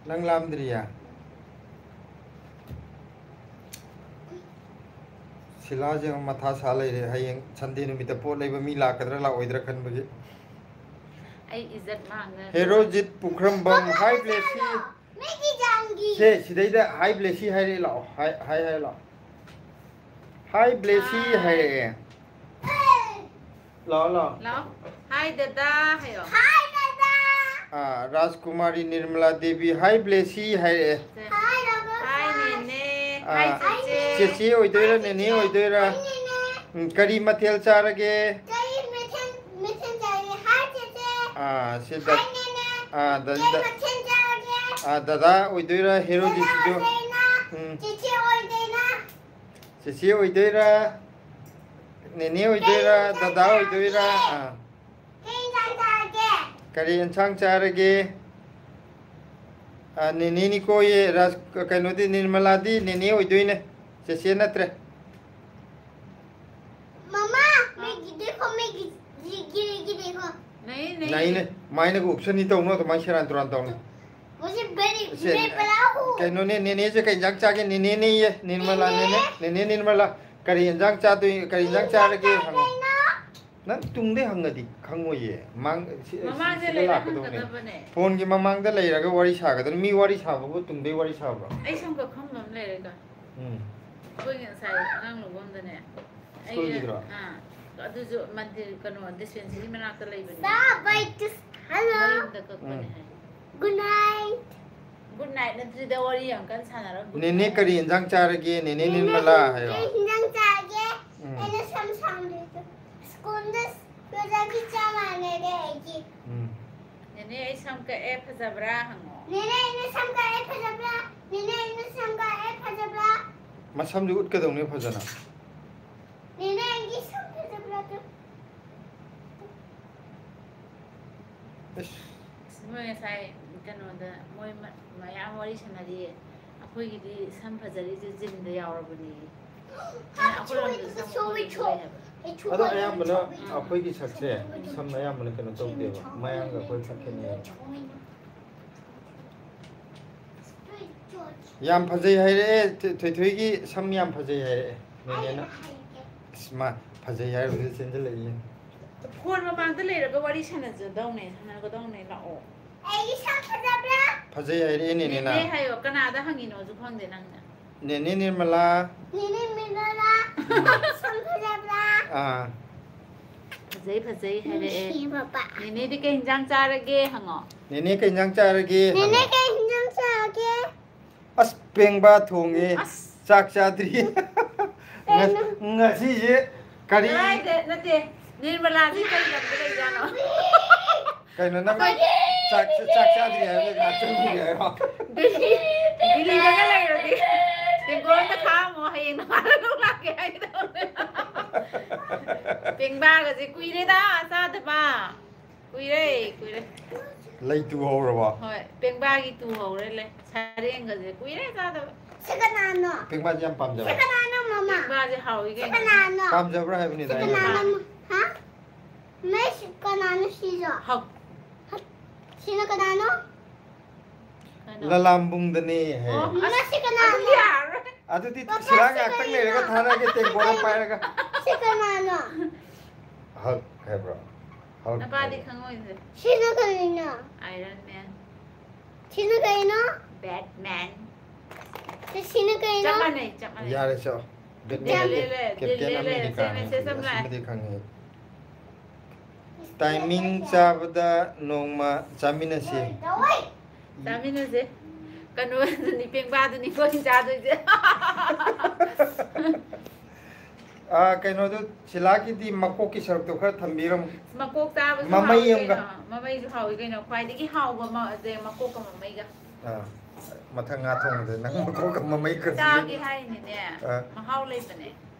Nang lam driya. Sila jeng matha salai re hayeng chande nu mita po leiba mi la kadra la oidra khan bagi. Ai izzat manga. Herojit Pukram Bam High Blessy. Megi jangi. Say, Sidaida High Blessy High Law. High Law. High Blessy High. Law. Lao. Hai dada hayo. Hi Dada. Rajkumari Nirmala Devi High Blessy High. Hi Dada. Hai nene. Hai cece. Chesi oidoira nene oidoira. Kari mathel charage. Kay mitten jai. Hi Tete. Sida. Hi Nene. Kay mitten jai. Dada oidoira Herojit jo. Cici oidena. Chesi oidoira. Nene oidoira dada oidoira. Kay jai. Kari enchang charage. Nene ni ko ye ras kaino di Nirmala di nene oidoine. Chesi natre. Mama, megi dekho megi giri dekho. Nahi ne maine ko option ni to no to mai sharan turan to. मुझे बड़ी Palau Kaino ne nene je kai jang cha ke nene ne ye Nirmala nene Nirmala kari jang cha tu kari jang charage hango. Na tungde hangadi khangmo ye mang Mama je le la kada bane. phone gi mamang da leira ga wari sa ga mi wari sa ba tungde wari sa ba. Ai sam ka kham lam le ga. Ko ngi sai ngang lu bom da ne. School gi dra. Adu jo mandir kano dispensary mana ta lai bane. Stop wait just hello Da ka bane hai. good night Good night na tri da wari yang kan sana ra. Nene kari jang charage nene Nirmala hayo. हिंदंग चाहिए मैंने समझाऊं दे school दस रोजाकी चामाने देगी Nene ai sam ka e phajabra hango. नेने इन्हें समझाए फजबला नेने इन्हें समझाए फजबला Masam ju ut ka dong ne phajana. नेने इनकी सब फजबला तो Moi sai kano da moi maya wari sanari. Akoi gi di sam phajari je jin da yawrabani. Ado ayambana akhoi gi sakse sam ayambana kano tawde ba mayang ga khoi sakhene. Yam phajai hai re thoi gi sam yam phajai hai re nene na sma phajai hai ru senjal le. Phone ma bang da le ra ga wari sana je dong ne sana ga dong ne la o. ऐसी सब फजबला Phajai hai re nene na. Ne hayo kana da hangi no ju khang de nang na. Nene Nirmala. नेने मिलला सब फजबला Phajai hai re. नहीं पापा Nene di kai jang charage hango. Nene kai jang charage. नेने के हिंदंग चाहिए As pengba thonge As. chak chadri. Ngasi je kari Ai de na de. Nirmala di kai lam de lai jano. kaino na chak chadri hai ga chang gi hai ha. Dili da ga lai ra di. Te gon ta kha mo hai na lu la ke ai do. Ping ba ga ji kui re da sa de ba. Kui re. Lai tu ho ra ba. Hoi, ping ba gi tu ho re le. Sa re ga ji kui re sa de. सेकनानो Pengba jam pam ja. सेकनानो mama Ping ba ji hau i ge. सेकनानो Pam ja bra hai ni dai. सेकनानो हाँ मैं सेकनानो सीजो Hau. सीनो कनानो Lalambung dane hai. Oh, मैं सेकनानो ya. Adu ti silang ak tak le ga thara ge te bora pa ga. सेकनानो Hal hai bra. Hal. Na ba di khang oi se. सीनो कनानो Iron Man, सीनो कनानो Batman. तो सीनो कनानो Chap ma ne. Ya re so. Captain America. Se sam la. Samadi khange. Timing chabda nongma chaminasi. दवाई Tami na se. ꯀꯩꯅꯣꯗꯨꯅꯤ ꯄꯦꯡꯕꯥꯗꯨꯅꯤ ꯀꯣꯏ ꯆꯥꯗꯣꯏꯁꯦ ꯀꯩꯅꯣꯗꯣ ꯁꯤꯂꯥꯒꯤꯗꯤ ꯃꯀꯣꯛꯀꯤ ꯁꯔꯨꯛꯇꯣ ꯈꯔ ꯊꯝꯕꯤꯔꯝꯃꯨ ꯃꯀꯣꯛ ꯆꯥꯕꯁꯨ ꯃꯃꯩ ꯍꯥꯎꯋꯤ ꯑꯃꯒ ꯀꯩꯅꯣ ꯃꯃꯩꯁꯨ ꯍꯥꯎꯋꯤ ꯀꯩꯅꯣ ꯈ꯭ꯋꯥꯏꯗꯒꯤ ꯍꯥꯎꯕ ꯃꯀꯣꯛꯀ ꯃꯃꯩꯒ ꯃꯊꯪ ꯉꯥ ꯊꯣꯡꯕꯗ ꯅꯪ ꯃꯀꯣꯛꯀ ꯃꯃꯩ ꯆꯥꯒꯦ ꯍꯥꯏꯅꯤꯅꯦ ꯑꯥ ꯃꯍꯥꯎ ꯂꯩꯕꯅꯦ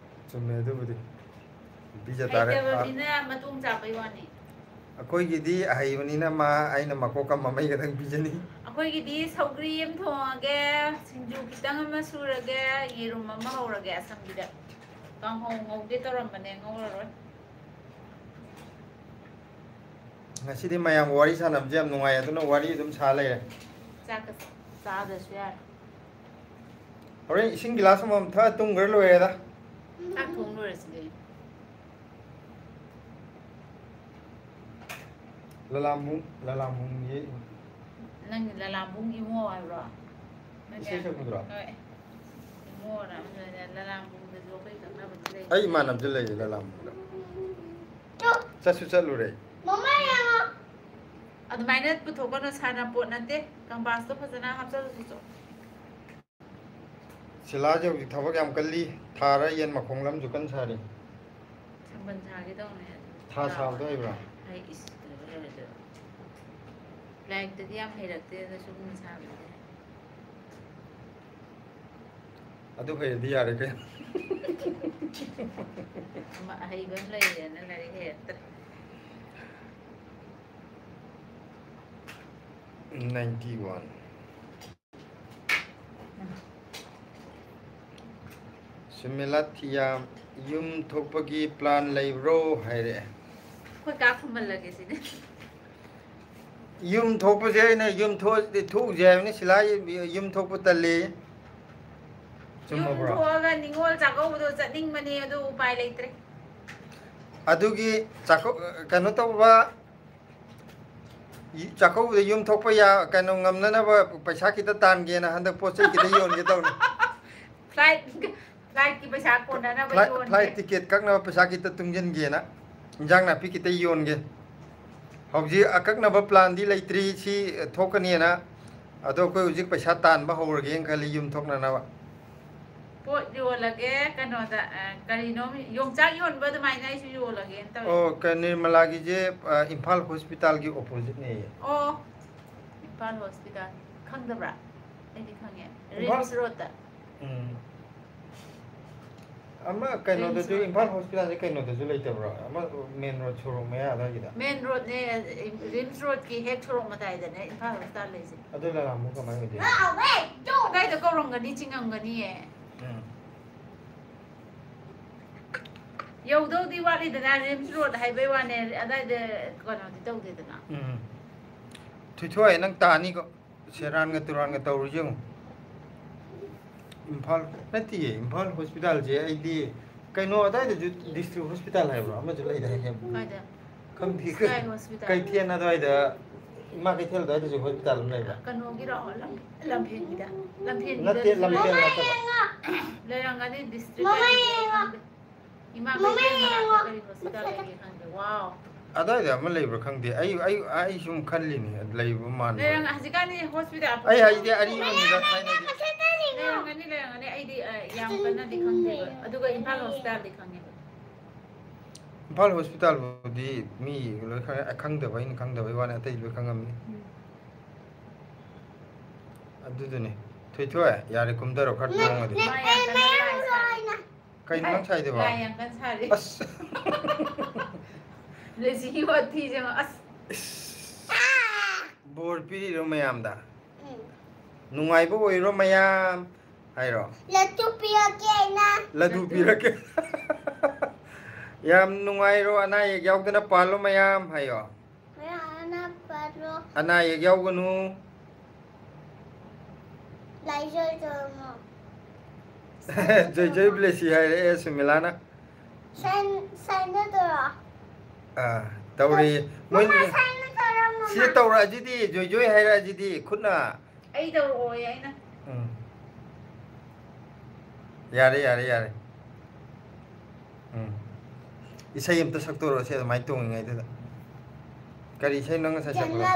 ꯆꯨꯝꯃꯦ ꯑꯗꯨꯕꯨꯗꯤ ꯄꯤꯖ ꯇꯥꯔꯦ ꯍꯩꯇꯕꯅꯤꯅ ꯃꯇꯣꯡ ꯆꯥꯕꯩ ꯋꯥꯅꯤ ꯑꯩꯈꯣꯏꯒꯤꯗꯤ ꯑꯍꯩꯕꯅꯤꯅ ꯃꯥ ꯑꯩꯅ ꯃꯀꯣꯛꯀ ꯃꯃꯩꯒꯗꯪ ꯄꯤꯖꯅꯤ ꯑꯩꯈꯣꯏꯒꯤꯗꯤ ꯁꯧꯒ꯭ꯔꯤ ꯑꯃ ꯊꯣꯡꯉꯒꯦ ꯁꯤꯡꯖꯨ ꯈꯤꯇꯪ ꯑꯃ ꯁꯨꯔꯒꯦ ꯌꯦꯔꯨꯝ ꯑꯃ ꯍꯧꯔꯒꯦ ꯑꯁꯪꯕꯤꯗ ꯀꯥꯡꯍꯧ ꯉꯧꯒꯦ ꯇꯧꯔꯝꯕꯅꯦ ꯉꯧꯔꯔꯣꯏ ꯉꯁꯤꯗꯤ ꯃꯌꯥꯝ ꯋꯥꯔꯤ ꯁꯥꯟꯅꯕꯁꯦ ꯌꯥꯝ ꯅꯨꯡꯉꯥꯏ ꯑꯗꯨꯅ ꯋꯥꯔꯤ ꯑꯗꯨꯝ ꯁꯥ ꯂꯩꯔꯦ ꯆꯥꯛꯀ ꯆꯥꯗ꯭ꯔꯁꯨ ꯌꯥꯔꯦ ꯍꯣꯔꯦꯟ ꯏꯁꯤꯡ ꯒꯤꯂꯥꯁ ꯑꯃꯃꯝ ꯊꯛꯑ ꯇꯨꯝꯈ꯭ꯔ ꯂꯣꯏꯔꯦꯗ ꯆꯥꯛ ꯊꯣꯡ ꯂꯣꯏꯔꯁꯤꯗꯤ ꯂꯂꯥꯝꯕꯨꯡ ꯅꯪ ꯂꯂꯥꯝꯕꯨꯡ ꯏꯃꯣ ꯍꯥꯏꯕ꯭ꯔꯣ ꯏꯁꯩ ꯁꯛꯄꯗꯨꯔꯣ ꯍꯣꯏ ꯏꯃꯣꯅ ꯂꯂꯥꯝꯕꯨꯡꯗꯁꯨ ꯑꯩꯈꯣꯏ ꯈꯪꯅꯕꯗꯤ ꯂꯩ ꯑꯩ ꯏꯃꯥꯟꯅꯕꯁꯨ ꯂꯩꯌꯦ ꯂꯂꯥꯝꯕꯨꯡꯗ ꯆꯠꯁꯨ ꯆꯠꯂꯨꯔꯦ ꯑꯗꯨꯃꯥꯏꯅ ꯄꯨꯊꯣꯛꯀꯅꯨ ꯁꯥꯟꯅꯄꯣꯠ ꯅꯠꯇꯦ ꯀꯝꯄꯥꯁꯇꯣ ꯐꯖꯅ ꯍꯥꯞꯆꯜꯂꯨꯆꯣ ꯁꯤꯂꯥꯁꯦ ꯍꯧꯖꯤꯛ ꯊꯕꯛ ꯌꯥꯝ ꯀꯜꯂꯤ ꯊꯥꯔ ꯌꯦꯟ ꯃꯈꯣꯡ ꯂꯝꯁꯨ ꯀꯟꯅ ꯁꯥꯔꯤ ꯁꯝꯕꯜ ꯁꯥꯒꯦ ꯇꯧꯅꯦ ꯊꯥ ꯁꯥꯕꯗꯣ ꯍꯩꯕ꯭ꯔꯥ ꯍꯩ ꯂꯥꯏꯔꯤꯛꯇꯗꯤ ꯌꯥꯝ ꯍꯩꯔꯛꯇꯦꯗ ꯁꯨꯝ ꯁꯥꯕꯗꯤ ꯑꯗꯨ ꯍꯩꯔꯗꯤ ꯌꯥꯔꯦ ꯀꯩꯅꯣ ꯑꯍꯩꯕ ꯑꯃ ꯂꯩꯔꯦꯅ ꯂꯥꯏꯔꯤꯛ ꯍꯩꯔꯛꯇ꯭ꯔꯦ 91 ꯁꯨꯃꯤꯂꯥꯊꯤꯌꯥ ꯌꯨꯝ ꯊꯣꯛꯄꯒꯤ ꯄ꯭ꯂꯥꯟ ꯂꯩꯕ꯭ꯔꯣ ꯍꯥꯏꯔꯛꯑꯦ ꯑꯩꯈꯣꯏ ꯀꯥ ꯈꯨꯝꯍꯜꯂꯒꯦ ꯁꯤꯗꯤ ꯌꯨꯝ ꯊꯣꯛꯄꯁꯦ ꯑꯩꯅ ꯌꯨꯝ ꯊꯣꯛꯎꯁꯦ ꯍꯥꯏꯕꯅꯤ ꯁꯤꯂꯥ ꯌꯨꯝ ꯊꯣꯛꯄ ꯇꯜꯂꯤ ꯌꯨꯝ ꯆꯨꯝꯃꯕ꯭ꯔꯣ ꯊꯣꯛꯑꯒ ꯅꯤꯉꯣꯜ ꯆꯥꯛꯀꯧꯕꯗꯣ ꯆꯠꯅꯤꯡꯕꯅꯦ ꯑꯗꯨ ꯎꯄꯥꯏ ꯂꯩꯇ꯭ꯔꯦ ꯑꯗꯨꯒꯤ ꯀꯩꯅꯣ ꯇꯧꯕ ꯆꯥꯛꯀꯧꯕꯗ ꯌꯨꯝ ꯊꯣꯛꯄ ꯀꯩꯅꯣ ꯉꯝꯅꯅꯕ ꯄꯩꯁꯥ ꯈꯤꯇ ꯇꯥꯟꯒꯦꯅ ꯍꯟꯗꯛ ꯄꯣꯠ ꯆꯩ ꯈꯤꯇ ꯌꯣꯟꯒꯦ ꯇꯧꯔꯤ ꯐ꯭ꯂꯥꯏꯠꯀꯤ ꯄꯩꯁꯥ ꯀꯣꯟꯅꯅꯕ ꯌꯣꯟꯒꯦ ꯐ꯭ꯂꯥꯏꯠ ꯇꯤꯀꯦꯠ ꯀꯛꯅꯕ ꯄꯩꯁꯥ ꯈꯤꯇ ꯇꯨꯡꯁꯤꯟꯒꯦꯅ ꯏꯟꯖꯥꯡ ꯅꯥꯄꯤ ꯈꯤꯇ ꯌꯣꯟꯒꯦ ꯍꯧꯖꯤꯛ ꯑꯀꯛꯅꯕ ꯄ꯭ꯂꯥꯟꯗꯤ ꯂꯩꯇ꯭ꯔꯤ ꯁꯤ ꯊꯣꯛꯀꯅꯤꯅ ꯑꯗꯣ ꯑꯩꯈꯣই ꯍꯧꯖꯤꯛ ꯄꯩꯁꯥ ꯇꯥꯟꯕ ꯍꯧꯔꯒꯦꯅ ꯈꯜꯂꯤ ꯌꯨꯝ ꯊꯣꯛꯅꯅꯕ ꯄꯣꯠ ꯌꯣꯜꯂꯒꯦ ꯀꯩꯅꯣꯗ ꯀꯔꯤꯅꯣ ꯌꯣꯡꯆꯥꯛ ꯌꯣꯟꯕ ꯑꯗꯨꯃꯥꯏꯅ ꯑꯩꯁꯨ ꯌꯣꯜꯂꯒꯦꯅ ꯇꯧꯋꯦ ꯑꯣ ꯅꯤꯔꯃꯂꯥꯒꯤꯁꯦ ꯏꯝꯐꯥꯜ ꯍꯣꯁꯄꯤꯇꯥꯜꯒꯤ ꯑꯣꯄꯣꯖꯤꯠꯅꯦꯌꯦ ꯑꯣ ꯏꯝꯐꯥꯜ ꯍꯣꯁꯄꯤꯇꯥꯜ ꯈꯪꯗꯕ꯭ꯔꯥ ꯑꯩꯗꯤ ꯈꯪꯉꯦ ꯏꯝꯐꯥꯜ ꯔꯤꯝꯁ ꯔꯣꯗꯠꯇ ꯑꯃ ꯀꯩꯅꯣꯗꯁꯨ ꯏꯝꯐꯥꯜ ꯍꯣꯁꯄꯤꯇꯥꯜꯁꯦ ꯀꯩꯅꯣꯗꯁꯨ ꯂꯩꯇꯕ꯭ꯔꯣ ꯑꯃ ꯃꯦꯟ ꯔꯣꯗ ꯁꯣꯔꯣꯛ ꯃꯌꯥ ꯑꯗꯨꯋꯥꯏꯒꯤꯗ ꯃꯦꯟ ꯔꯣꯗꯅꯦ ꯔꯤꯝꯁ ꯔꯣꯗꯀꯤ ꯍꯦꯛ ꯁꯣꯔꯣꯛ ꯃꯇꯥꯏꯗꯅꯦ ꯏꯝꯐꯥꯜ ꯍꯣꯁꯄꯤꯇꯥꯜ ꯂꯩꯁꯦ ꯑꯗꯨ ꯂꯂꯥꯝꯕꯨꯡ ꯀꯃꯥꯏꯅ ꯑꯣꯏꯗꯣꯏꯅꯣ ꯑꯗꯥꯏꯗ ꯀꯧꯔꯝꯒꯅꯤ ꯆꯤꯡꯉꯝꯒꯅꯤꯌꯦ ꯌꯧꯗꯧꯗꯤ ꯋꯥꯠꯂꯤꯗꯅ ꯔꯤꯝꯁ ꯔꯣꯗ ꯍꯥꯏꯕꯩ ꯋꯥꯅꯦ ꯑꯗꯥꯏꯗ ꯀꯩꯅꯣꯗꯤ ꯇꯧꯗꯦꯗꯅ ꯊꯣꯏꯊꯣꯏ ꯅꯪ ꯇꯥꯅꯤꯀꯣ ꯁꯦꯔꯥꯟꯒ ꯇꯨꯔꯥꯟꯒ ꯇꯧꯔꯨꯁꯤ ꯌꯦꯡꯉꯨ ꯏꯝꯐꯥꯜ ꯅꯠꯇꯦꯌꯦ ꯏꯝꯐꯥꯜ ꯍꯣꯁꯄꯤꯇꯥꯜꯁꯦ ꯑꯩꯗꯤ ꯀꯩꯅꯣ ꯑꯗꯥꯏꯗꯁꯨ ꯗꯤꯁꯇ꯭ꯔꯤꯛ ꯍꯣꯁꯄꯤꯇꯥꯜ ꯍꯥꯏꯕ꯭ꯔꯣ ꯑꯃꯁꯨ ꯂꯩꯗꯥꯏ ꯀꯥꯏꯗ ꯈꯪꯗꯦ ꯁ꯭ꯀꯥꯏ ꯍꯣꯁꯄꯤꯇꯥꯜ ꯀꯩꯊꯦꯜ ꯑꯗꯨꯋꯥꯏꯗ ꯏꯃꯥ ꯀꯩꯊꯦꯜ ꯑꯗꯨꯋꯥꯏꯗꯁꯨ ꯍꯣꯁꯄꯤꯇꯥꯜ ꯑꯃ ꯂꯩꯕ꯭ꯔꯥ ꯀꯩꯅꯣꯒꯤꯔꯣ ꯂꯝꯐꯦꯟꯒꯤꯗ ꯅꯠꯇꯦ ꯂꯝꯐꯦꯜ ꯅꯠꯇꯕ ꯂꯩꯔꯝꯒꯅꯤ ꯗꯤꯁꯇ꯭ꯔꯤꯛ ꯏꯃꯥ ꯀꯩꯊꯦꯜ ꯃꯅꯥꯛꯇ ꯀꯔꯤ ꯍꯣꯁꯄꯤꯇꯥꯜ ꯂꯩꯒꯦ ꯈꯪꯗꯦ ꯋꯥꯎ ꯑꯗꯨꯋꯥꯏꯗ ꯑꯃ ꯂꯩꯕ꯭ꯔꯥ ꯈꯪꯗꯦ ꯑꯩ ꯁꯨꯝ ꯈꯜꯂꯤꯅꯤ ꯂꯩꯕ ꯃꯥꯟꯕ ꯍꯧꯖꯤꯛꯀꯥꯟꯗꯤ ꯍꯣꯁꯄꯤꯇꯥꯜ ꯑꯩ ꯍꯥꯏꯁꯤꯗꯤ ꯑꯔꯤꯕꯅꯤꯗ ꯊꯥꯏꯅꯒꯤ ꯂꯩꯔꯝꯒꯅꯤ ꯑꯩꯗꯤ ꯌꯥꯝ ꯀꯟꯅꯗꯤ ꯈꯪꯗꯦꯕ ꯑꯗꯨꯒ ꯏꯝꯐꯥꯜ ꯍꯣꯁꯄꯤꯇꯥꯜꯗꯤ ꯈꯪꯉꯦꯕ ꯏꯝꯐꯥꯜ ꯍꯣꯁꯄꯤꯇꯥꯜꯕꯨꯗꯤ ꯃꯤ ꯂꯣꯏ ꯈꯪꯗꯕ ꯑꯩꯅ ꯈꯪꯗꯕꯩ ꯋꯥꯅꯤ ꯑꯇꯩ ꯂꯣꯏ ꯈꯪꯉꯝꯅꯤ ꯑꯗꯨꯗꯨꯅꯤ ꯊꯣꯏꯊꯣꯏ ꯌꯥꯔꯦ ꯀꯨꯝꯊꯔꯣ ꯈꯔ ꯇꯣꯡꯉꯗꯤ ꯀꯩꯅꯣ ꯅꯪ ꯁꯥꯏꯗꯨꯕꯣ ꯂꯥꯏ ꯌꯥꯝ ꯀꯟꯅ ꯁꯥꯔꯤ ꯑꯁ ꯂꯦꯁꯤꯒꯤ ꯋꯥꯊꯤꯁꯦ ꯑꯁ ꯕꯣꯔ ꯄꯤꯔꯤꯔꯣ ꯃꯌꯥꯝꯗ ꯅꯨꯡꯉꯥꯏꯕ ꯑꯣꯏꯔꯣ ꯃꯌꯥꯝ ꯍꯥꯏꯔꯣ ꯂꯠꯇꯨ ꯄꯤꯔꯛꯀꯦ ꯑꯩꯅ ꯂꯗꯨ ꯄꯤꯔꯛꯀꯦ ꯌꯥꯝ ꯅꯨꯡꯉꯥꯏꯔꯣ ꯑꯅꯥ ꯑꯌꯦꯛ ꯌꯥꯎꯗꯅ ꯄꯥꯜꯂꯣ ꯃꯌꯥꯝ ꯍꯥꯏꯌꯣ ꯑꯅꯥ ꯑꯌꯦꯛ ꯌꯥꯎꯒꯅꯨ ꯖꯣꯏ ꯖꯣꯏ ꯕ꯭ꯂꯦꯁꯤ ꯍꯥꯏꯔꯛꯑꯦ ꯁꯨꯃꯤꯂꯥꯅ ꯇꯧꯔꯤ ꯃꯣꯏ ꯁꯤꯗ ꯇꯧꯔꯛꯑꯁꯤꯗꯤ ꯖꯣꯏ ꯖꯣꯏ ꯍꯥꯏꯔꯛꯑꯁꯤꯗꯤ ꯈꯨꯠꯅ ꯑꯩ ꯇꯧꯔꯛꯑꯣꯌꯦ ꯑꯩꯅ ꯌꯥꯔꯦ ꯌꯥꯔꯦ ꯌꯥꯔꯦ ꯏꯁꯩ ꯑꯝꯇ ꯁꯛꯇꯣꯔꯛꯑꯣꯁꯦ ꯑꯗꯨꯃꯥꯏꯅ ꯇꯣꯡꯉꯤꯉꯩꯗꯨꯗ ꯀꯔꯤ ꯏꯁꯩ ꯅꯪ ꯉꯁꯥꯏ ꯁꯛꯄꯗꯣ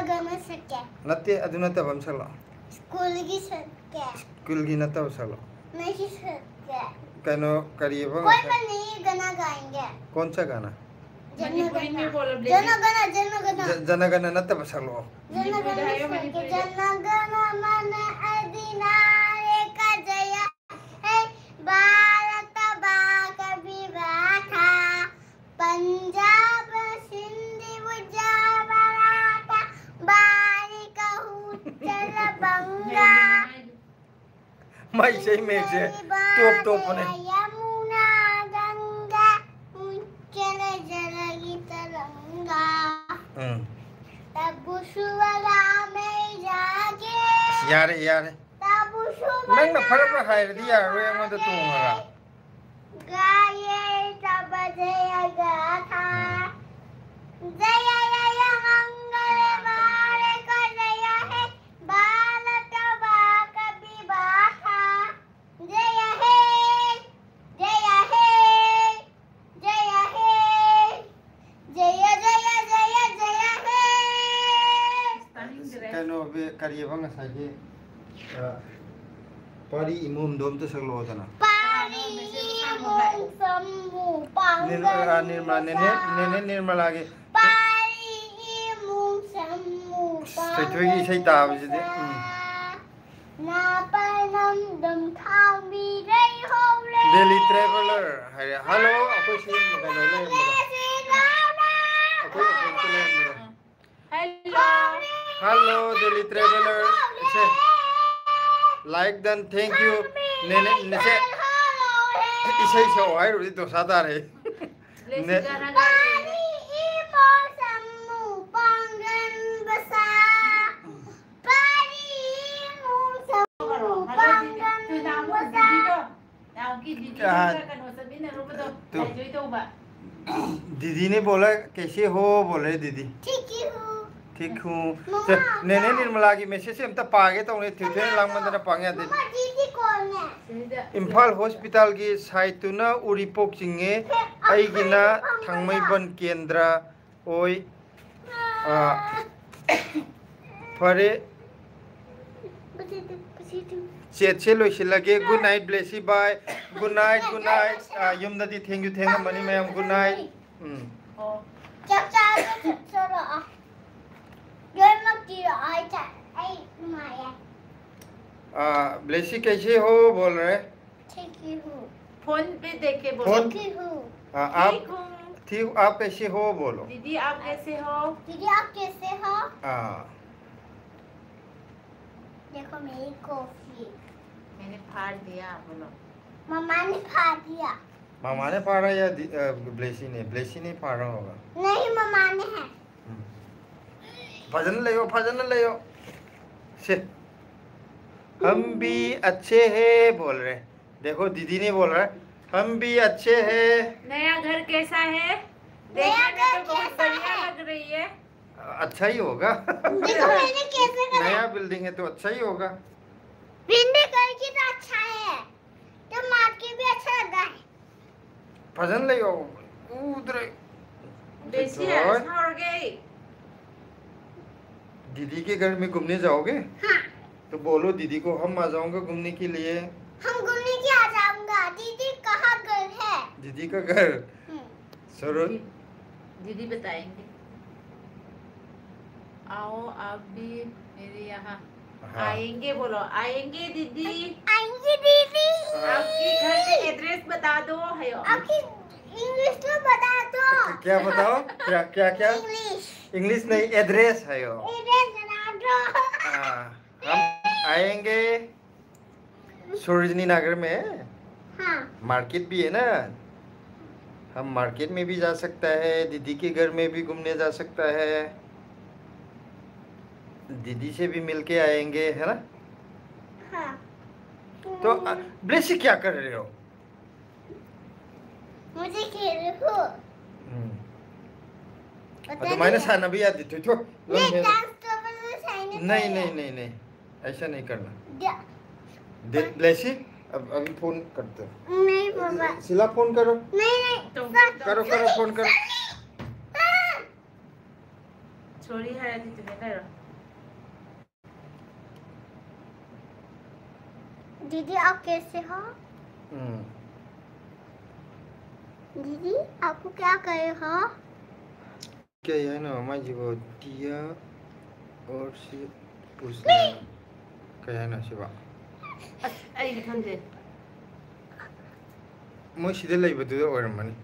ꯅꯠꯇꯦ ꯑꯗꯨ ꯅꯠꯇꯕ ꯑꯃ ꯁꯛꯂꯛꯑꯣ स्कूल की छत के स्कूल की नता सगलो नहीं छत के कनो करिए कोई बात नहीं गाना गाएंगे कौन सा गाना मणिपुरी में बोलो जनगण नता सगलो जनगण मन अधिनायक जय हे भारत भाग विधाता पंजाब सिंध गुजरात बारिक उत्तर बंगा मैं सही में से टॉप ने यमुना गंगा उच्चल जल की तरंगा तब सुवरा में जाके यारे तब सुवरा नंग फरक हाय दी यार रे मैं तो तूंगा गाये तब जय गाथा जय जय मंगल भारत जय है भारत भाग विधाता जय हे जय हे जय हे जय जय जय जय हे कनो बे करिए बंग साजे पारी इमुम दोम तो सगलो होता ना पारी मुंग सम्मु पांगन निर्मला के पारी मुंग सम्मु सैथवेगी सही ताब जिदे ना पनम दम थांबी रही हो रे दिल्ली ट्रैवलर हेलो आपको सीन कनो ले हेलो दिल्ली ट्रैवलर से लाइक देन थैंक यू ने से इसे शो है रुदी तो सादा रे ने पारी इमो सम्मु पांगन बसा पारी मुंग सम्मु पांगन बसा दीदी ने बोला कैसे हो बोले दीदी ठीक हूँ नेने निर्मला की मैसेज से हम तब पागे तो उन्हें थे लांग मंदना पागे आते दीदी कौन है इम्फाल हॉस्पिटल की साइटुना उरिपोक चिंगे आइगिना थांगमैबन केंद्र ओय फरे चेत से लोइसिलगे गुड नाइट ब्लेसी बाय गुड नाइट युमददी थैंक यू मनी मैम गुड नाइट जब चाहे चलो घर मत दियो आई माया ब्लेसी कैसे हो बोल रहे ठीक हूँ फोन पे देखे बोलो ठीक हूँ ठीक हूँ ठीक आप कैसे हो बोलो दीदी आप कैसे हो दीदी आप कैसे हो देखो मेरी कॉफी मैंने फाड़ दिया बोलो मम्मा ने फाड़ दिया मामा ने फाड़ा या ब्लेसी ने फाड़ा होगा नहीं मम्मा ने है भजन ले से हम भी अच्छे हैं बोल रहे देखो दीदी ने बोल रहा है हम भी अच्छे हैं नया घर कैसा है देखने में तो बहुत बढ़िया लग रही है अच्छा ही होगा देखो मैंने कैसे करा नया बिल्डिंग है तो अच्छा ही होगा भिंडी करके तो अच्छा है तो मार्केट भी अच्छा लगा है भजन ले उधर बेसी अच्छा हो गई दीदी के घर में घूमने जाओगे हाँ तो बोलो दीदी को हम आ जाऊंगा घूमने के लिए हम घूमने के आ जाऊंगा दीदी कहाँ घर है दीदी का घर सरो दीदी बताएंगे आओ आप भी मेरे यहाँ आएंगे बोलो आएंगे दीदी आएंगे दीदी आपके घर के एड्रेस बता दो है आपकी इंग्लिश तो बता दो क्या बताओ क्या इंग्लिश नहीं एड्रेस है यो एड्रेस बता दो हम आएंगे सरोजनी नगर में हाँ मार्केट भी है ना हम मार्केट में भी जा सकता है दीदी के घर में भी घूमने जा सकता है दीदी से भी मिलके आएंगे है ना हाँ तो ब्लेसी क्या कर रहे हो मुझे खेल हो तो मैंने साना भी याद दी थी नहीं नहीं ऐसा नहीं करना ब्लेसी अब अभी फोन करते नहीं पापा सिला फोन करो नहीं करो फोन करो छोरी है तुम्हें करो दीदी आप कैसे हो? दीदी आपको क्या करे हो? क्या है ना मामा जी को दिया और सी पूछना क्या है ना शिवा आई खंदे मोई सिदे लेबदुदा ओरमनी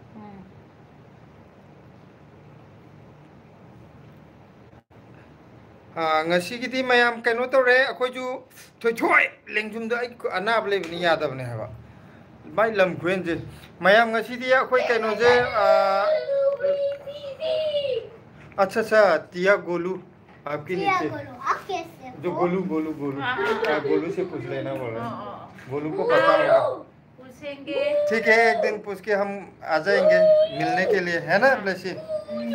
ngasi mayam kano tore akhoi ju thoi thoi lengjum da anab lebni yadabne haba bai lam kwen je mayam ngasi di akhoi kano je अच्छा अच्छा टिया गोलू आपके नीचे आप कैसे हो? जो गोलू गोलू गोलू गोलू से पूछ लेना बोल रहे गोलू को पता होगा पूछेंगे ठीक है एक दिन पूछ के हम आ जाएंगे मिलने के लिए है ना ब्लेसी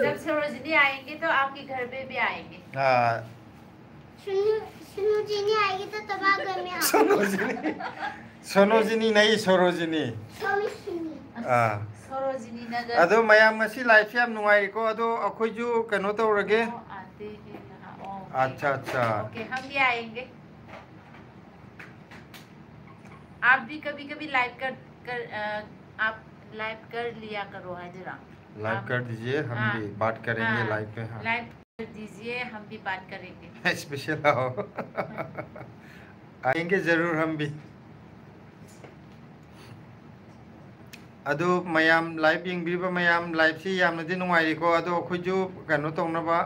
जब सरोजिनी आएंगे तो आपके घर पे भी आएंगे हाँ सुनो जीनी आएगी तो तबाह घर में सोनोजिनी नहीं सरोजिनी हाँ सरोजिनी नगर अदो मयाम ngasi live yam nungai ko ado akhoi ju kano tawrage अच्छा अच्छा ओके हम भी आएंगे आप भी कभी कभी लाइव कर आप लाइव कर लिया करो हाजिरा लाइव कर दीजिए हम भी बात करेंगे लाइव पे हाँ लाइव कर दीजिए हम भी बात करेंगे स्पेशल आओ आएंगे जरूर हम भी अदो मयाम लाइव यंगबीबा मयाम लाइव से यामनदि नुंगाइरिको अदो अखोइजु कनो तौनबा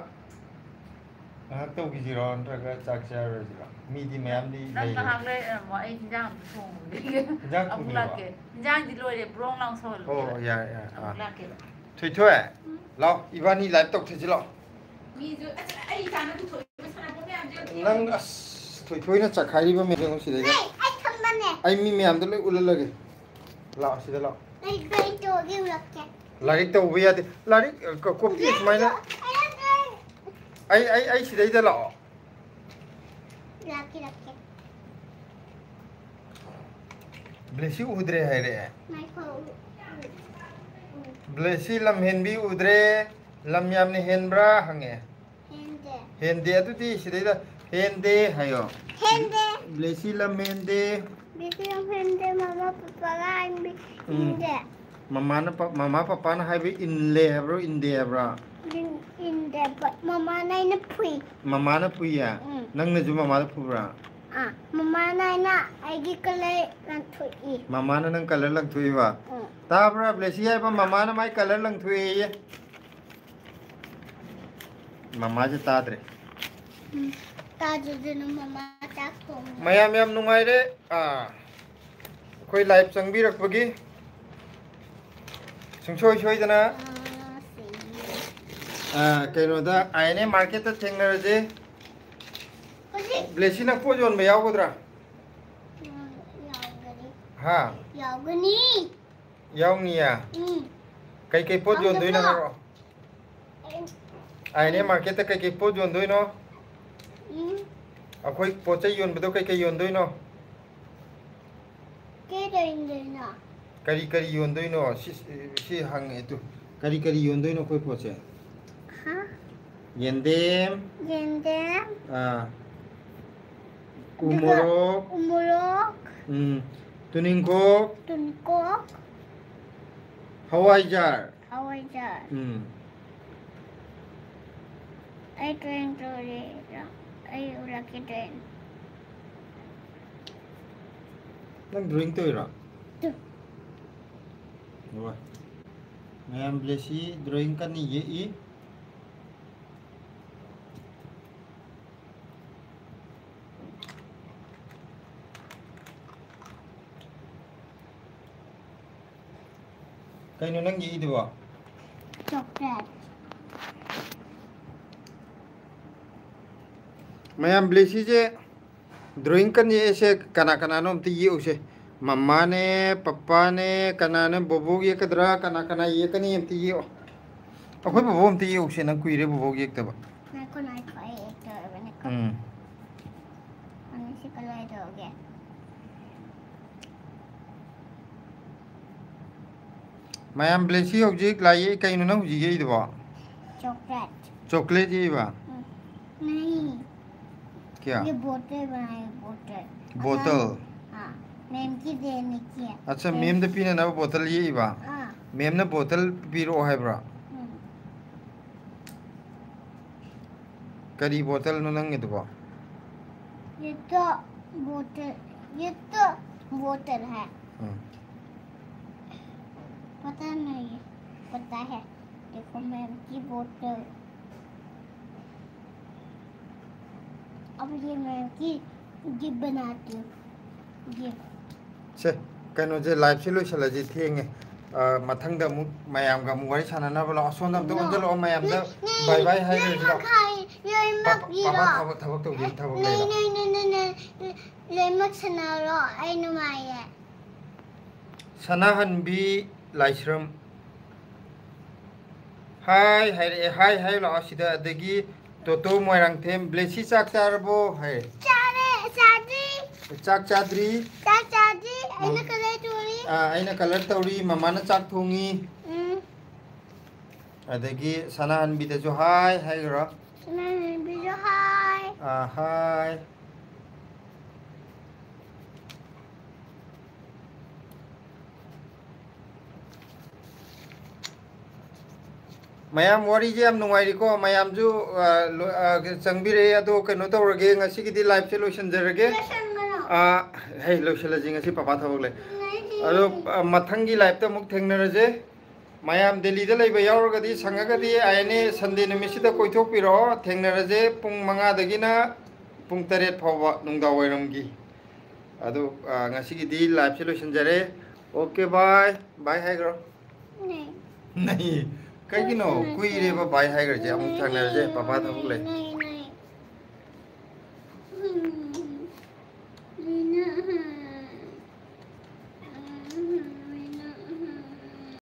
ngak tau gi jiro ntraga chak charajira midi mayam di nang ngak le mo ai jang thong jang abu la ke jang di loi le brong lang so lo oh ya ya abu la ke thoi thoi lao ibani live tok thiji lao mi ju ai jang na thoi me sana bo me am je nang as thoi thoi na chakhari ba me jeng si de ai thambane ai mi me am de loi ulalage lao si de lao ai gai to ge ulake larik tau bi ade larik copy maina ai si dai da lao laki laki blesi udre hai re mai ko blesi lam hen bi udre lam yam ne hen bra hange hende atu ti si dai da hende hayo hende blesi lam hende blesi lam hende mama papa ga bi hende mama papa na hai bi inle bro inde bra in the but mama nai na pui mama na pui ya nang na ju mama na pu bra mama nai na ai gi kale lan thui mama na nang color lang thui ba ta bra blesi hai ba mama na mai color lang thui ye mama je ta dre ta ju na mama ta thong mayam yam nungai re koi live changbi rak bagi sungchoi choi dana keno da aine market ta thengna je blesi na po jon ba yaw godra ha yawgani yaw ni ya kai kai po jon doi na ro aine market ta kai kai po jon doi no akoi po chai yon bado kai kai yon doi no ke doi na kari kari yon doi no si hang etu kari kari yon doi no koi po che yendem umurok tuningkok hawai jar ai train to re ai ula ke train nang drawing to ira wah mayam blesi drawing kan ni ye i Kay no nang yi di ba? chocolate Mayam blesi je drawing kan ye se kana kana nom ti ye use mama ne papa ne kana ne bobo ye kadra kana kana ye kani em ti ye akhoi bobo em ti ye use nang kuire bobo ye ta ba na ko nai khai ekta bane ko ani se kalai doge Mayam blesi objek lai kay no nang ji ye di ba chocolate ye ba नहीं क्या ये बोतल बनाए बोतल बोतल ma'am की देने की है अच्छा मेम द पीने ना बोतल ये इबा मेम ने बोतल पीरो है ब्रा करी बोतल नो नंगे तो ये तो बोतल है पता नहीं है पता है देखो मैम की बोतल अब ये मैम की गिफ्ट बनाती हूँ गिफ्ट से कनो जे लाइव से लो चला जी थेंगे मथंग द मु मयाम का मुवारी साना ना बोला असोन दम तो उनजल ओ मयाम द बाय बाय हाय रे जो पापा थबक तो दिन थबक ले नहीं ले मत सना रो आई नुमाई है सना हनबी लाइश्रम हाय हाय ला सिदा दगी तो मोयरंग थेम ब्लेसी चाक चारबो हाय चाक चाद्री आइना कलर तौरी ममाना चाक थोंगी अदगी सना हनबी द जो हाय रो हाय मयाम वारी जे हम नुंगाई को मयाम जो चंगबिरे अदो कनो तौरगे ngasi की लाइव से लोशन जरगे हे लोशन जिंग ngasi पापा थबक ले अदो मथंगी लाइव त मुक थेंगनरजे मयाम दिल्ली द लेबा यावरगदी संगगदी आयने संडे नमिसिदा कोइथोक पिरो थेंगनरजे पुंग 5 दगिना पुंग 8 फावबा नुंगा वयरमगी अदो ngasi की दी लाइव से लोशन जरे ओके बाय बाय हाय ग्रो नहीं कहीं नो कोई रे बाय हाय कर जे अमुक थांगना जे पापा थबक ले